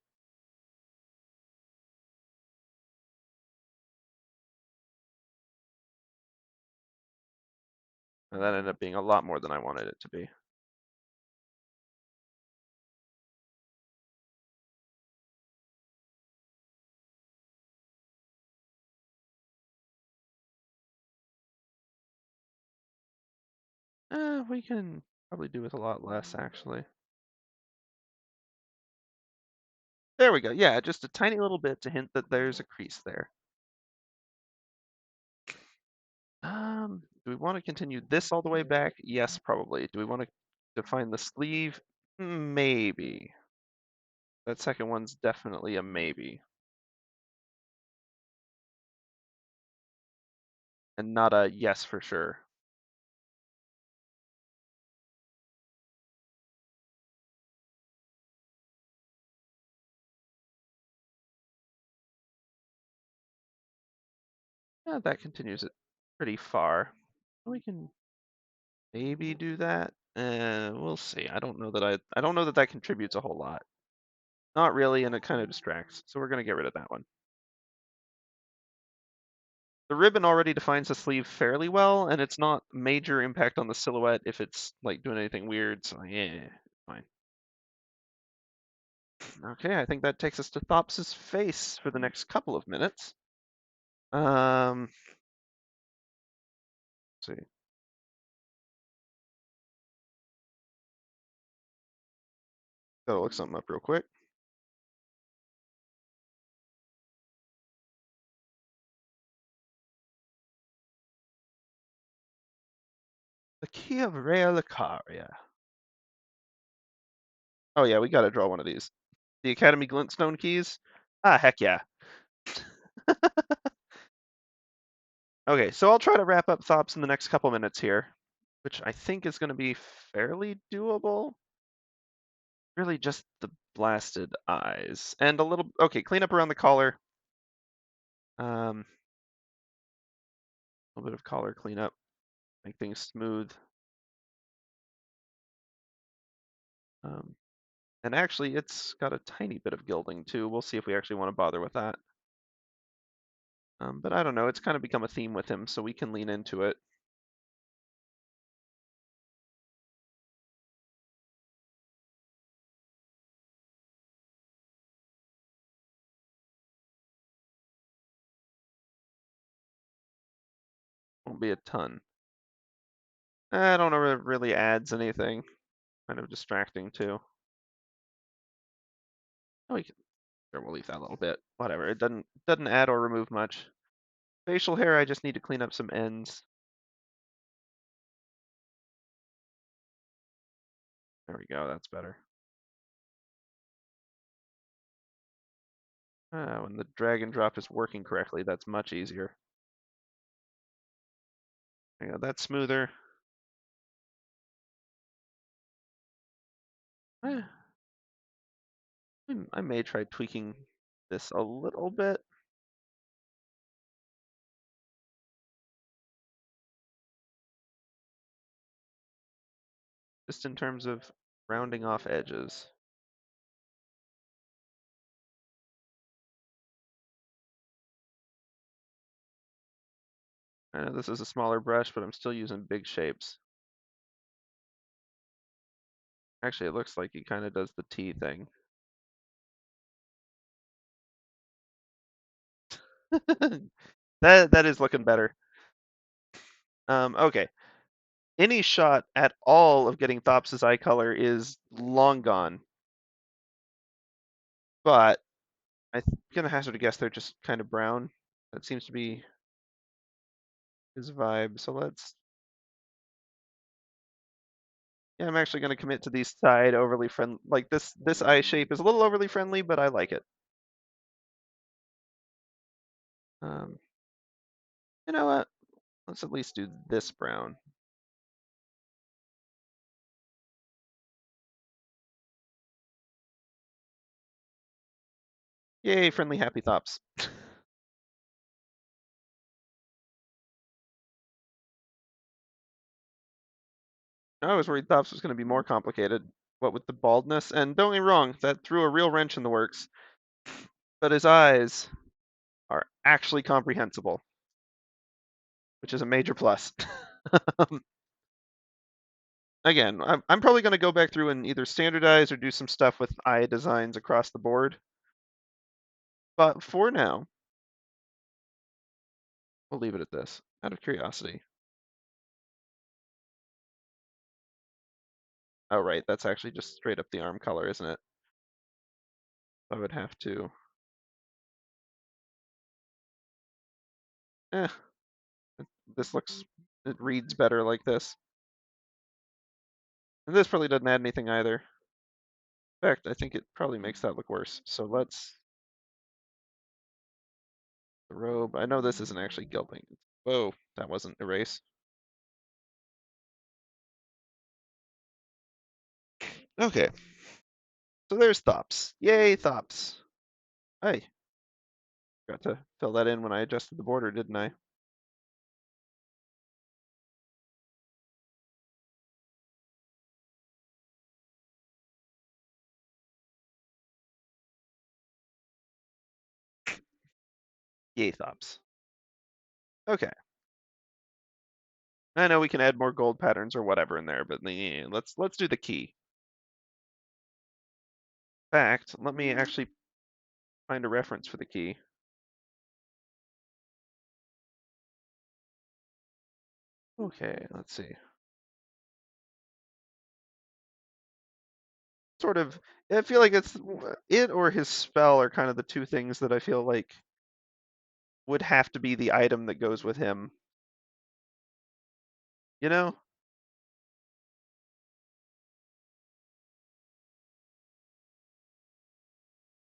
Speaker 1: and that ended up being a lot more than I wanted it to be. We can probably do with a lot less, actually. There we go. Yeah, just a tiny little bit to hint that there's a crease there. Do we want to continue this all the way back? Yes, probably. Do we want to define the sleeve? Maybe. That second one's definitely a maybe. And not a yes for sure. Yeah, that continues it pretty far. We can maybe do that. We'll see. I don't know that that contributes a whole lot. Not really, and it kind of distracts. So we're gonna get rid of that one. The ribbon already defines the sleeve fairly well, and it's not major impact on the silhouette if it's like doing anything weird. So yeah, fine. Okay, I think that takes us to Thops' face for the next couple of minutes. Let's see. Gotta look something up real quick. The key of Rhea Lucaria. Oh yeah, we gotta draw one of these. The Academy glintstone keys? Ah, heck yeah. Okay, so I'll try to wrap up Thops in the next couple minutes here, which I think is gonna be fairly doable. Really just the blasted eyes. And a little, okay, clean up around the collar. A little bit of collar cleanup, make things smooth. Um, and actually, it's got a tiny bit of gilding too. We'll see if we actually want to bother with that. But I don't know, it's kind of become a theme with him, so we can lean into it. Won't be a ton. I don't know if it really adds anything. Kind of distracting too. Oh, we can, sure, we'll leave that a little bit. Whatever, it doesn't add or remove much. Facial hair, I just need to clean up some ends. There we go, that's better. When the drag and drop is working correctly, that's much easier. There you go, that's smoother. Eh, I may try tweaking this a little bit, just in terms of rounding off edges. I know this is a smaller brush, but I'm still using big shapes. Actually, it looks like he kind of does the T thing. That is looking better. Okay. Any shot at all of getting Thops' eye color is long gone. But I'm gonna hazard a guess they're just kind of brown. That seems to be his vibe. So let's. Yeah, I'm actually gonna commit to these side overly friendly. Like this eye shape is a little overly friendly, but I like it. Um, you know what? Let's at least do this brown. Yay, friendly happy Thops. I was worried Thops was gonna be more complicated. What with the baldness? And don't get me wrong, that threw a real wrench in the works. But his eyes are actually comprehensible, which is a major plus. Again, I'm probably going to go back through and either standardize or do some stuff with eye designs across the board. But for now, we'll leave it at this, out of curiosity. Oh, right, that's actually just straight up the arm color, isn't it? I would have to. Eh, this looks, it reads better like this. And this probably doesn't add anything either. In fact, I think it probably makes that look worse. So let's the robe. I know this isn't actually gilding. Whoa, that wasn't erase. Okay, so there's Thops. Yay, Thops. Hey, got to fill that in when I adjusted the border, didn't I? Yay, Thops. Okay. I know we can add more gold patterns or whatever in there, but yeah, let's do the key. In fact, let me actually find a reference for the key. Okay, let's see. Sort of, I feel like it's it or his spell are kind of the two things that I feel like would have to be the item that goes with him. You know?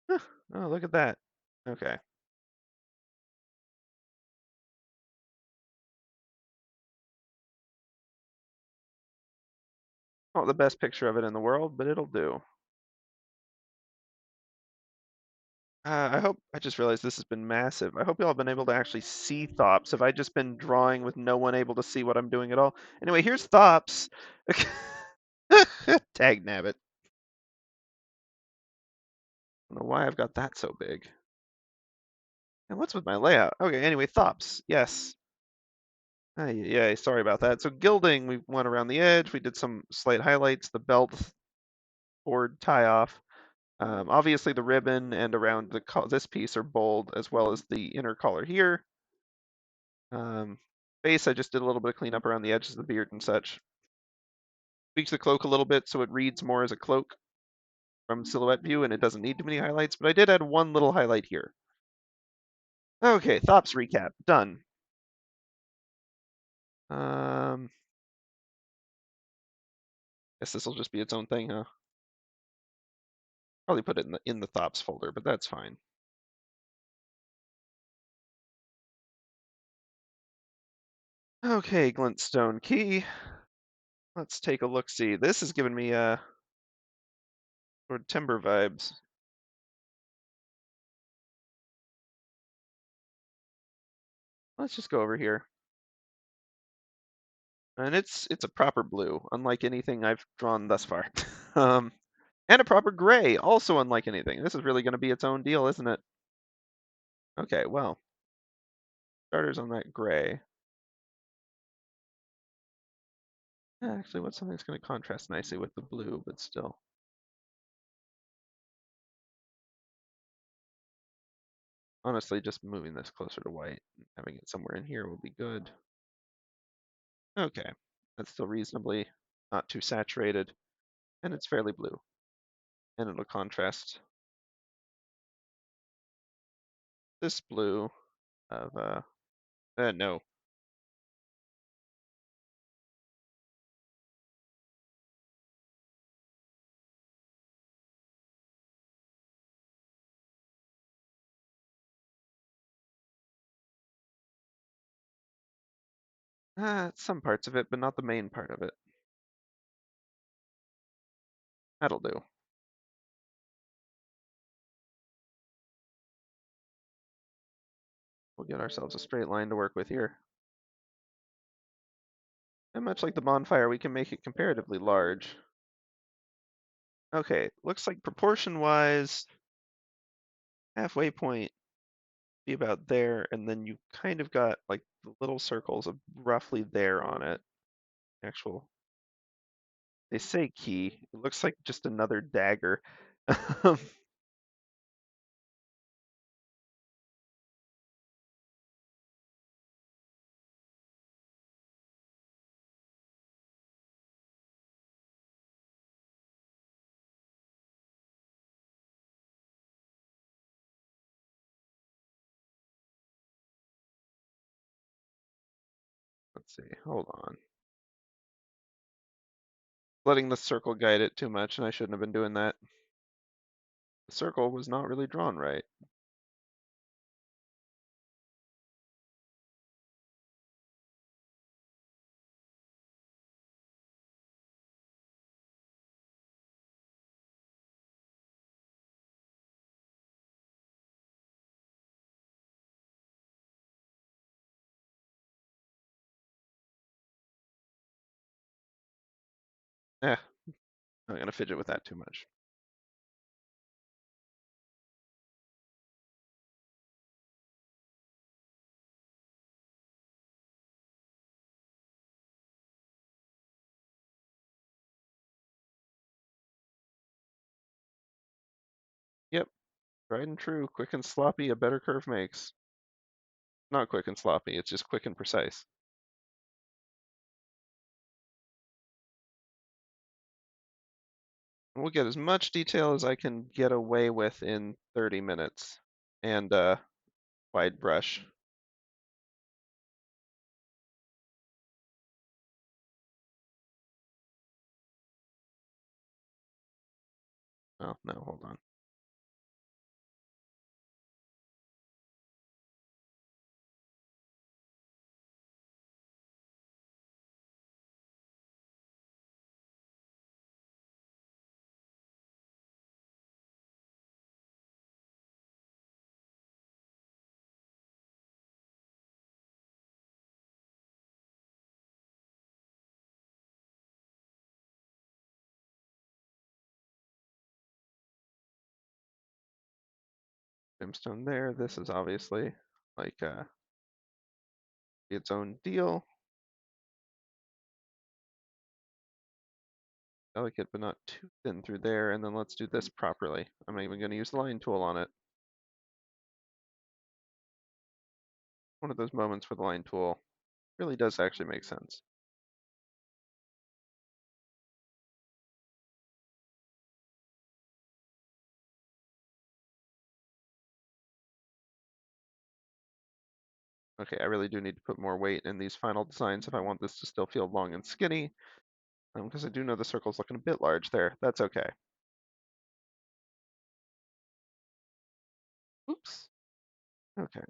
Speaker 1: Huh. Oh, look at that. Okay. Not the best picture of it in the world, but it'll do. I hope, I just realized this has been massive. I hope y'all have been able to actually see Thops. Have I just been drawing with no one able to see what I'm doing at all? Anyway, here's Thops. Tag nabbit. I don't know why I've got that so big. And what's with my layout? Okay, anyway, Thops. Yes. Yeah, sorry about that. So gilding, we went around the edge. We did some slight highlights, the belt board tie off. Obviously, the ribbon and around this piece are bold, as well as the inner collar here. Face, I just did a little bit of cleanup around the edges of the beard and such. Tweaked the cloak a little bit so it reads more as a cloak from silhouette view, and it doesn't need too many highlights, but I did add one little highlight here. Okay, Thops recap, done. Guess this will just be its own thing, huh? Probably put it in the Thops folder, but that's fine. Okay, glintstone key. Let's take a look. See, this is giving me sort of timber vibes. Let's just go over here, and it's a proper blue, unlike anything I've drawn thus far. um, and a proper gray, also unlike anything. This is really going to be its own deal, isn't it? Okay, well, starters on that gray. Actually, what's something that's going to contrast nicely with the blue, but still? Honestly, just moving this closer to white, and having it somewhere in here will be good. Okay, that's still reasonably not too saturated, and it's fairly blue, and it'll contrast this blue of no. Some parts of it, but not the main part of it. That'll do. We'll get ourselves a straight line to work with here. And much like the bonfire, we can make it comparatively large. Okay, looks like proportion-wise, halfway point be about there, and then you kind of got like the little circles of roughly there on it. Actual, they say key. It looks like just another dagger. Let's see, hold on. Letting the circle guide it too much, and I shouldn't have been doing that. The circle was not really drawn right. Eh, I'm not gonna fidget with that too much. Yep, tried and true. Quick and sloppy, a better curve makes. Not quick and sloppy, it's just quick and precise. We'll get as much detail as I can get away with in 30 minutes. And wide brush. Oh, no, hold on. Brimstone there. This is obviously like its own deal. Delicate but not too thin through there. And then let's do this properly. I'm not even going to use the line tool on it. One of those moments where the line tool really does actually make sense. Okay, I really do need to put more weight in these final designs if I want this to still feel long and skinny. Because I do know the circle's looking a bit large there. That's okay. Oops. Okay.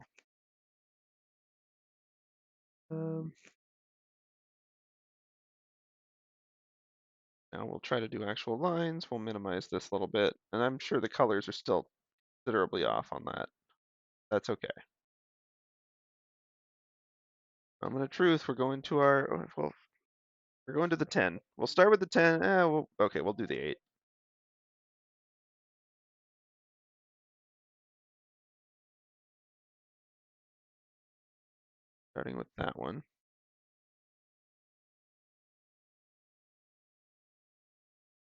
Speaker 1: Um, Now we'll try to do actual lines. We'll minimize this a little bit. And I'm sure the colors are still considerably off on that. That's okay. Moment of truth, we're going to our, well, we're going to the 10. We'll start with the 10. Okay, we'll do the 8. Starting with that one.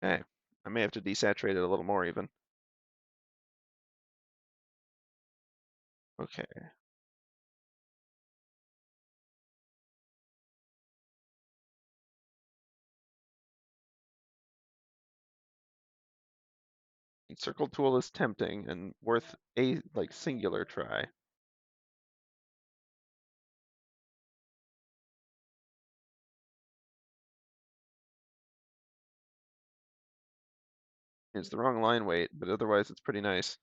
Speaker 1: Okay, I may have to desaturate it a little more even. Okay, the circle tool is tempting and worth a like singular try. It's the wrong line weight, but otherwise it's pretty nice.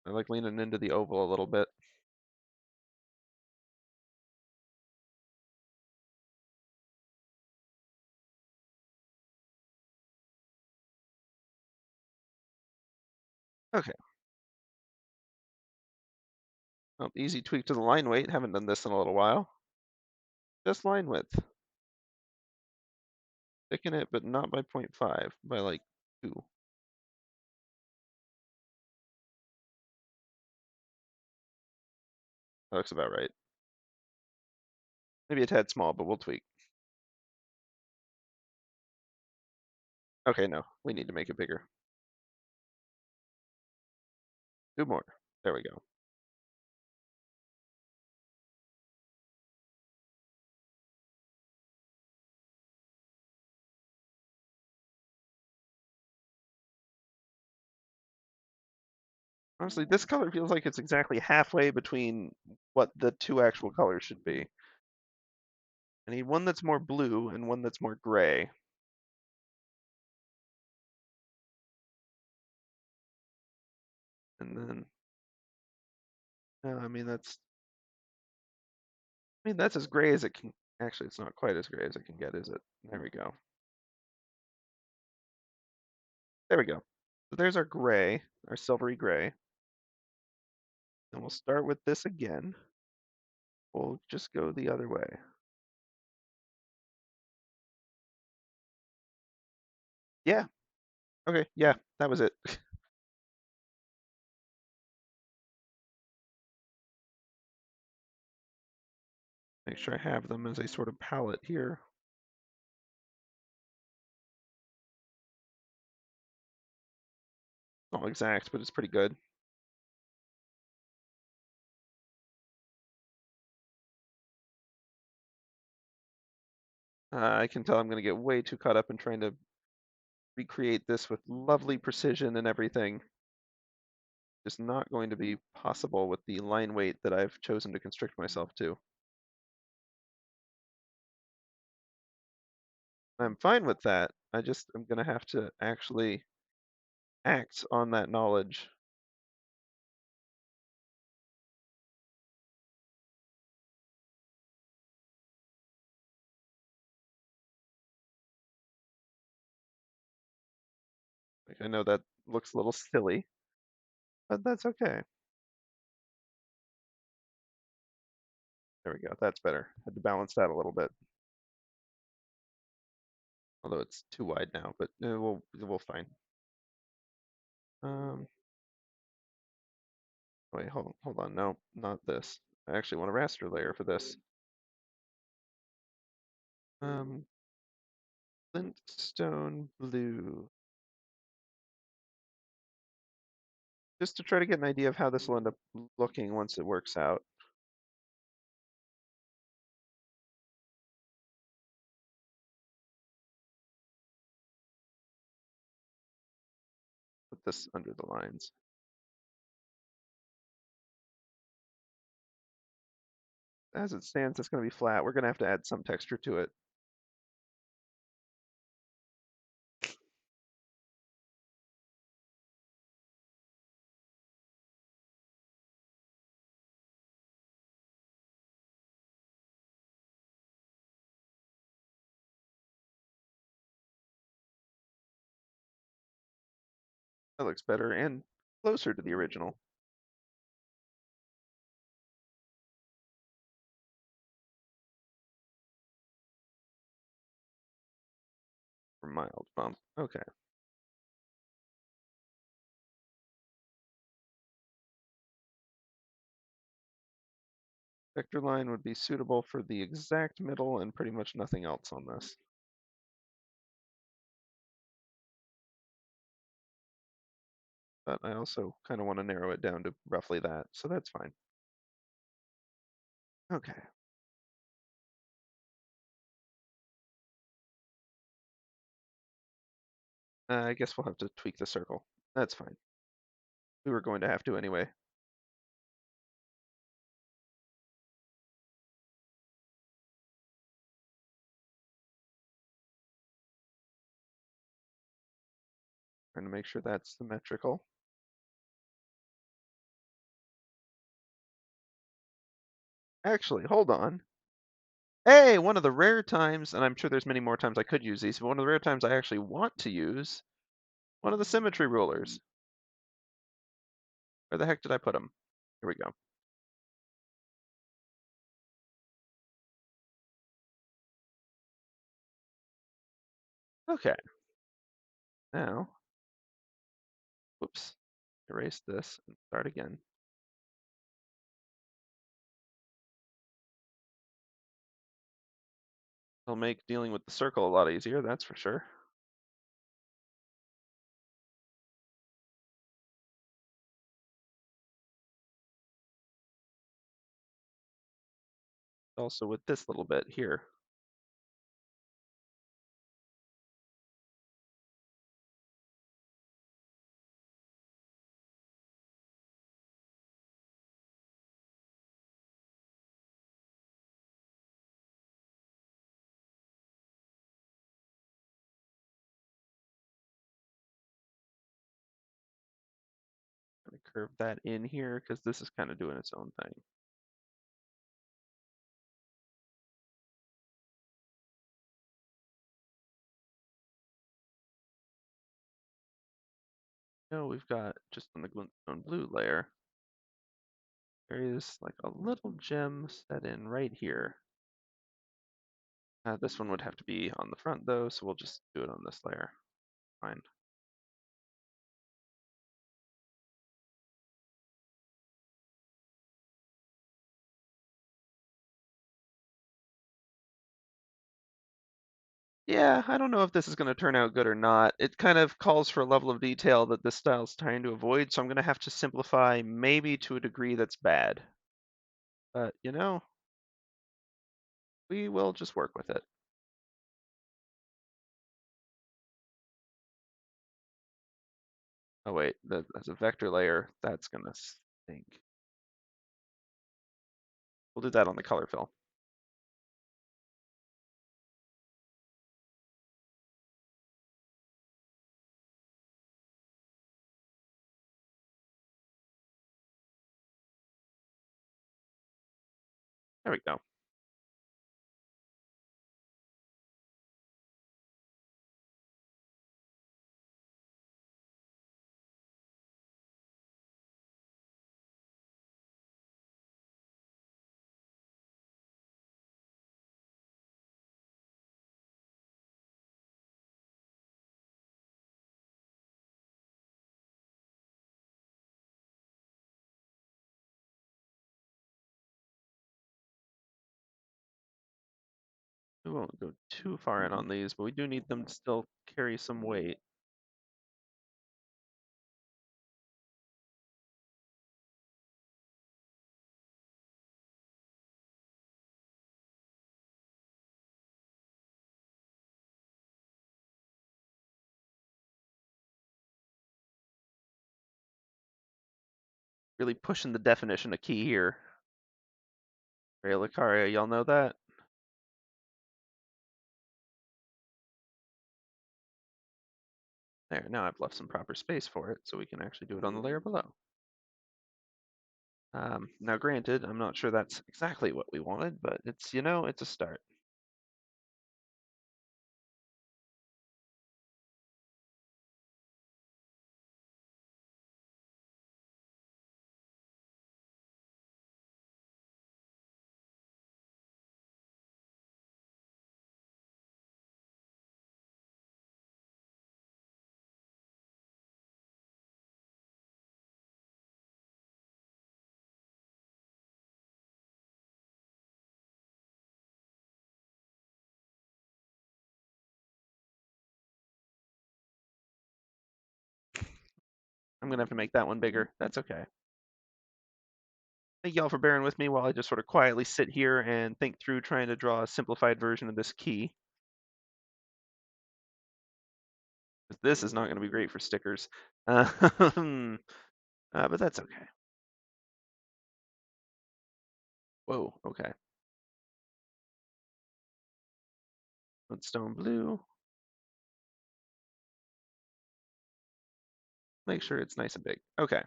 Speaker 1: I like leaning into the oval a little bit. Okay. Well, easy tweak to the line weight. Haven't done this in a little while. Just line width. Thicken it, but not by 0.5, by like 2. That looks about right. Maybe a tad small, but we'll tweak. Okay, no, we need to make it bigger. 2 more. There we go. Honestly, this color feels like it's exactly halfway between what the two actual colors should be. I need one that's more blue and one that's more gray. And then, no, that's as gray as it can. Actually, it's not quite as gray as it can get, is it? There we go. There we go. So there's our gray, our silvery gray. And we'll start with this again. We'll just go the other way. Yeah. Okay. Yeah, that was it. Make sure I have them as a sort of palette here. Not exact, but it's pretty good. I can tell I'm going to get way too caught up in trying to recreate this with lovely precision and everything. Just not going to be possible with the line weight that I've chosen to constrict myself to. I'm fine with that. I'm going to have to actually act on that knowledge. Like, I know that looks a little silly, but that's okay. There we go. That's better. Had to balance that a little bit. Although it's too wide now, but we'll find. Wait, hold on. No, not this. I actually want a raster layer for this. Um, glintstone blue. Just to try to get an idea of how this will end up looking once it works out. Put this under the lines. As it stands, it's going to be flat. We're going to have to add some texture to it. That looks better and closer to the original. For mild bump. Okay. Vector line would be suitable for the exact middle and pretty much nothing else on this. But I also kind of want to narrow it down to roughly that, so that's fine. Okay. I guess we'll have to tweak the circle. That's fine. We were going to have to anyway. Trying to make sure that's symmetrical. Actually, hold on. Hey, one of the rare times, and I'm sure there's many more times I could use these, but one of the rare times I actually want to use one of the symmetry rulers. Where the heck did I put them? Here we go. Okay. Now, whoops, erase this and start again. It'll make dealing with the circle a lot easier, that's for sure. Also with this little bit here. curve that in here because this is kind of doing its own thing. No, we've got just on the glintstone blue layer, there is like a little gem set in right here. This one would have to be on the front though, so we'll just do it on this layer. Fine. Yeah, I don't know if this is going to turn out good or not. It kind of calls for a level of detail that this style's trying to avoid, so I'm going to have to simplify maybe to a degree that's bad. But, you know, we will just work with it. Oh wait, that's a vector layer. That's going to stink. We'll do that on the color fill. There we go. We won't go too far in on these, but we do need them to still carry some weight. Really pushing the definition a key here. Lucaria, y'all know that? There, now I've left some proper space for it, so we can actually do it on the layer below. Now granted, I'm not sure that's exactly what we wanted, but it's, you know, it's a start. I'm gonna have to make that one bigger. That's okay. Thank y'all for bearing with me while I just sort of quietly sit here and think through trying to draw a simplified version of this key. This is not going to be great for stickers. But that's okay. Whoa, okay. Stone blue. Make sure it's nice and big. Okay.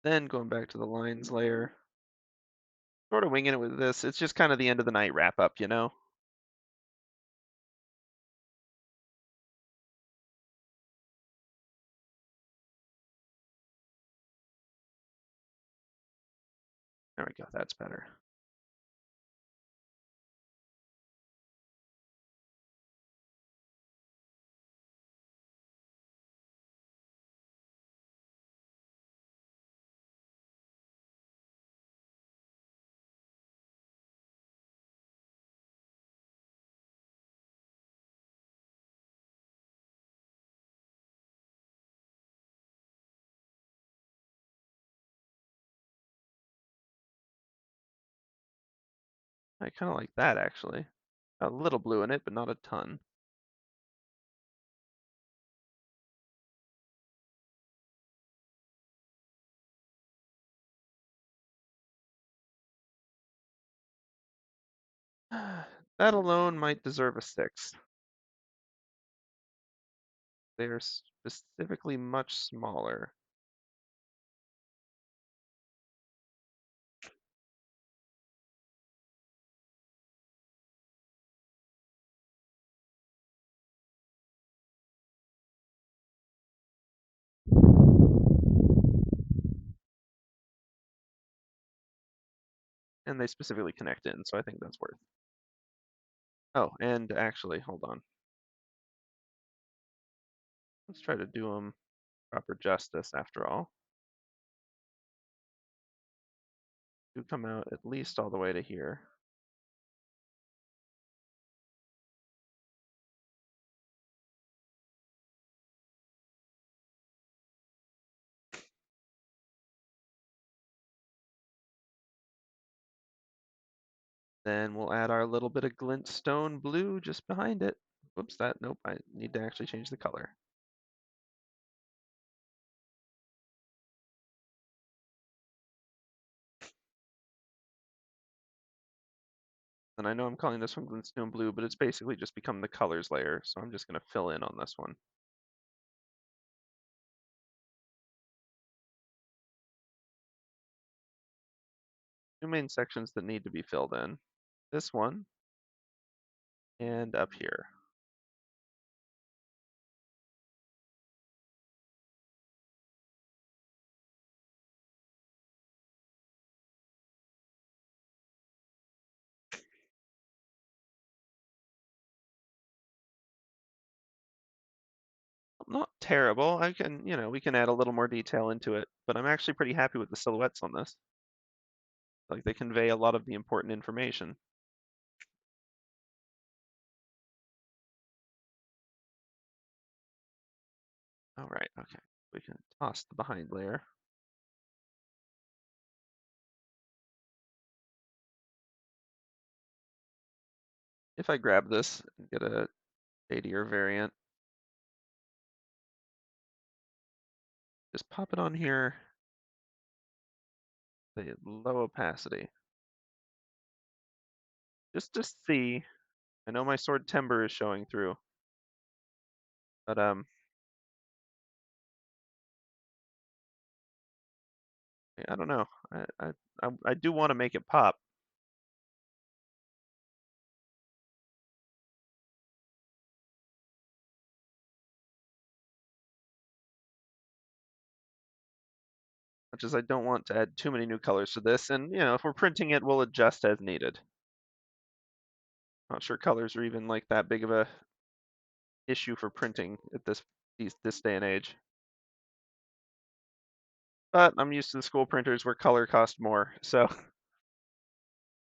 Speaker 1: Then going back to the lines layer. Sort of winging it with this. It's just kind of the end of the night wrap up, you know? There we go. That's better. I kind of like that actually. A little blue in it, but not a ton. That alone might deserve a 6. There's specifically much smaller. And they specifically connect in, so I think that's worth. Oh, and actually, hold on. Let's try to do them proper justice after all. Do come out at least all the way to here. Then we'll add our little bit of glintstone blue just behind it. Whoops, nope, I need to actually change the color. And I know I'm calling this one glintstone blue, but it's basically just become the colors layer, so I'm just going to fill in on this one. Two main sections that need to be filled in. This one, and up here. Not terrible. I can, we can add a little more detail into it, but I'm actually pretty happy with the silhouettes on this. Like they convey a lot of the important information. All right, okay. We can toss the behind layer. If I grab this and get a shadier variant, just pop it on here. The low opacity. Just to see. I know my sword timber is showing through, but I don't know. I do want to make it pop. Much as I don't want to add too many new colors to this, and if we're printing it, we'll adjust as needed. Not sure colors are even like that big of a issue for printing at this day and age. But I'm used to the school printers where color cost more, so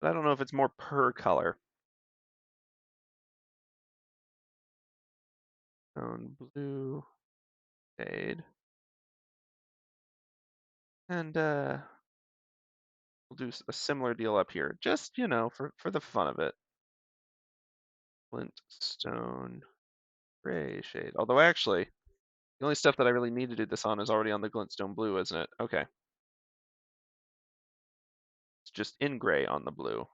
Speaker 1: I don't know if it's more per color. Blue, shade, and we'll do a similar deal up here, just for the fun of it. Glintstone, gray shade. Although actually, the only stuff that I really need to do this on is already on the glintstone blue, isn't it? Okay. It's just in gray on the blue,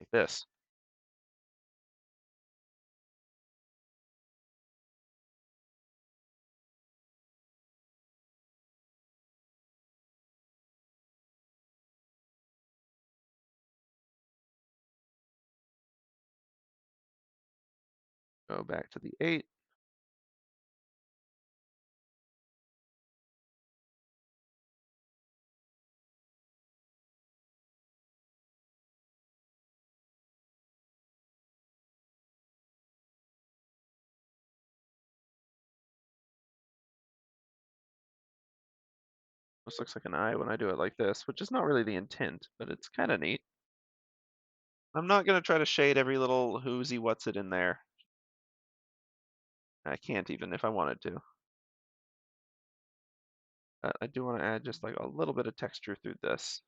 Speaker 1: like this. Go back to the 8. This looks like an eye when I do it like this, which is not really the intent, but it's kind of neat. I'm not going to try to shade every little whoozy what's it in there. I can't even if I wanted to. I do want to add just like a little bit of texture through this.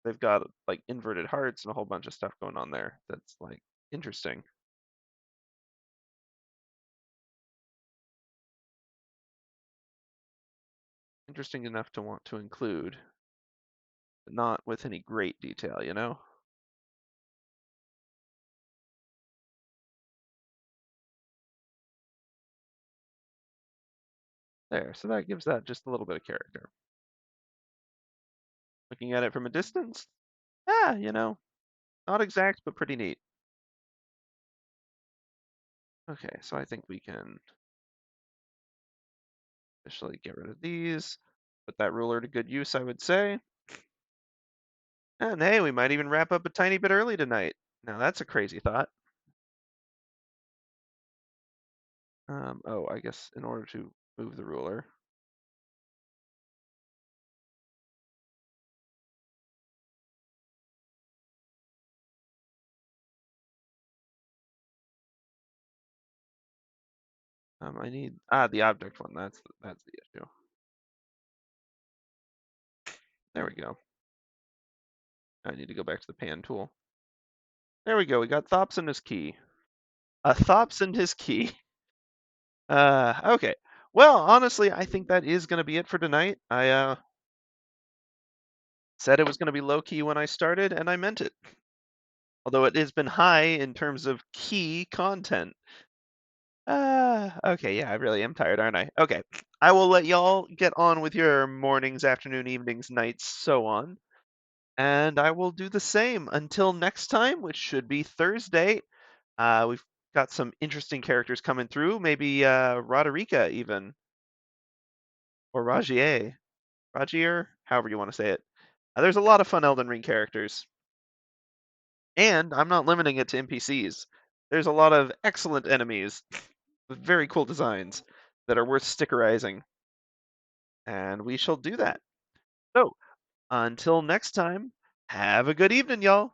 Speaker 1: They've got like inverted hearts and a whole bunch of stuff going on there that's like interesting. Interesting enough to want to include, but not with any great detail, you know? There, so that gives that just a little bit of character. Looking at it from a distance, yeah, not exact, but pretty neat. Okay, so I think we can officially get rid of these. Put that ruler to good use, I would say. And hey, we might even wrap up a tiny bit early tonight. Now that's a crazy thought. Oh, I guess in order to move the ruler. I need the object one. That's the issue. There we go. I need to go back to the pan tool. There we go. We got Thops and his key. A Thops and his key. Okay. Well, honestly, I think that is going to be it for tonight. I said it was going to be low key when I started, and I meant it. Although it has been high in terms of key content. Okay, yeah, I really am tired, aren't I? Okay. I will let y'all get on with your mornings, afternoon, evenings, nights, so on. And I will do the same until next time, which should be Thursday. We've got some interesting characters coming through, maybe Roderica even, or Rajier, however you want to say it. There's a lot of fun Elden Ring characters. And I'm not limiting it to NPCs. There's a lot of excellent enemies with very cool designs that are worth stickerizing. And we shall do that. So, until next time, have a good evening, y'all.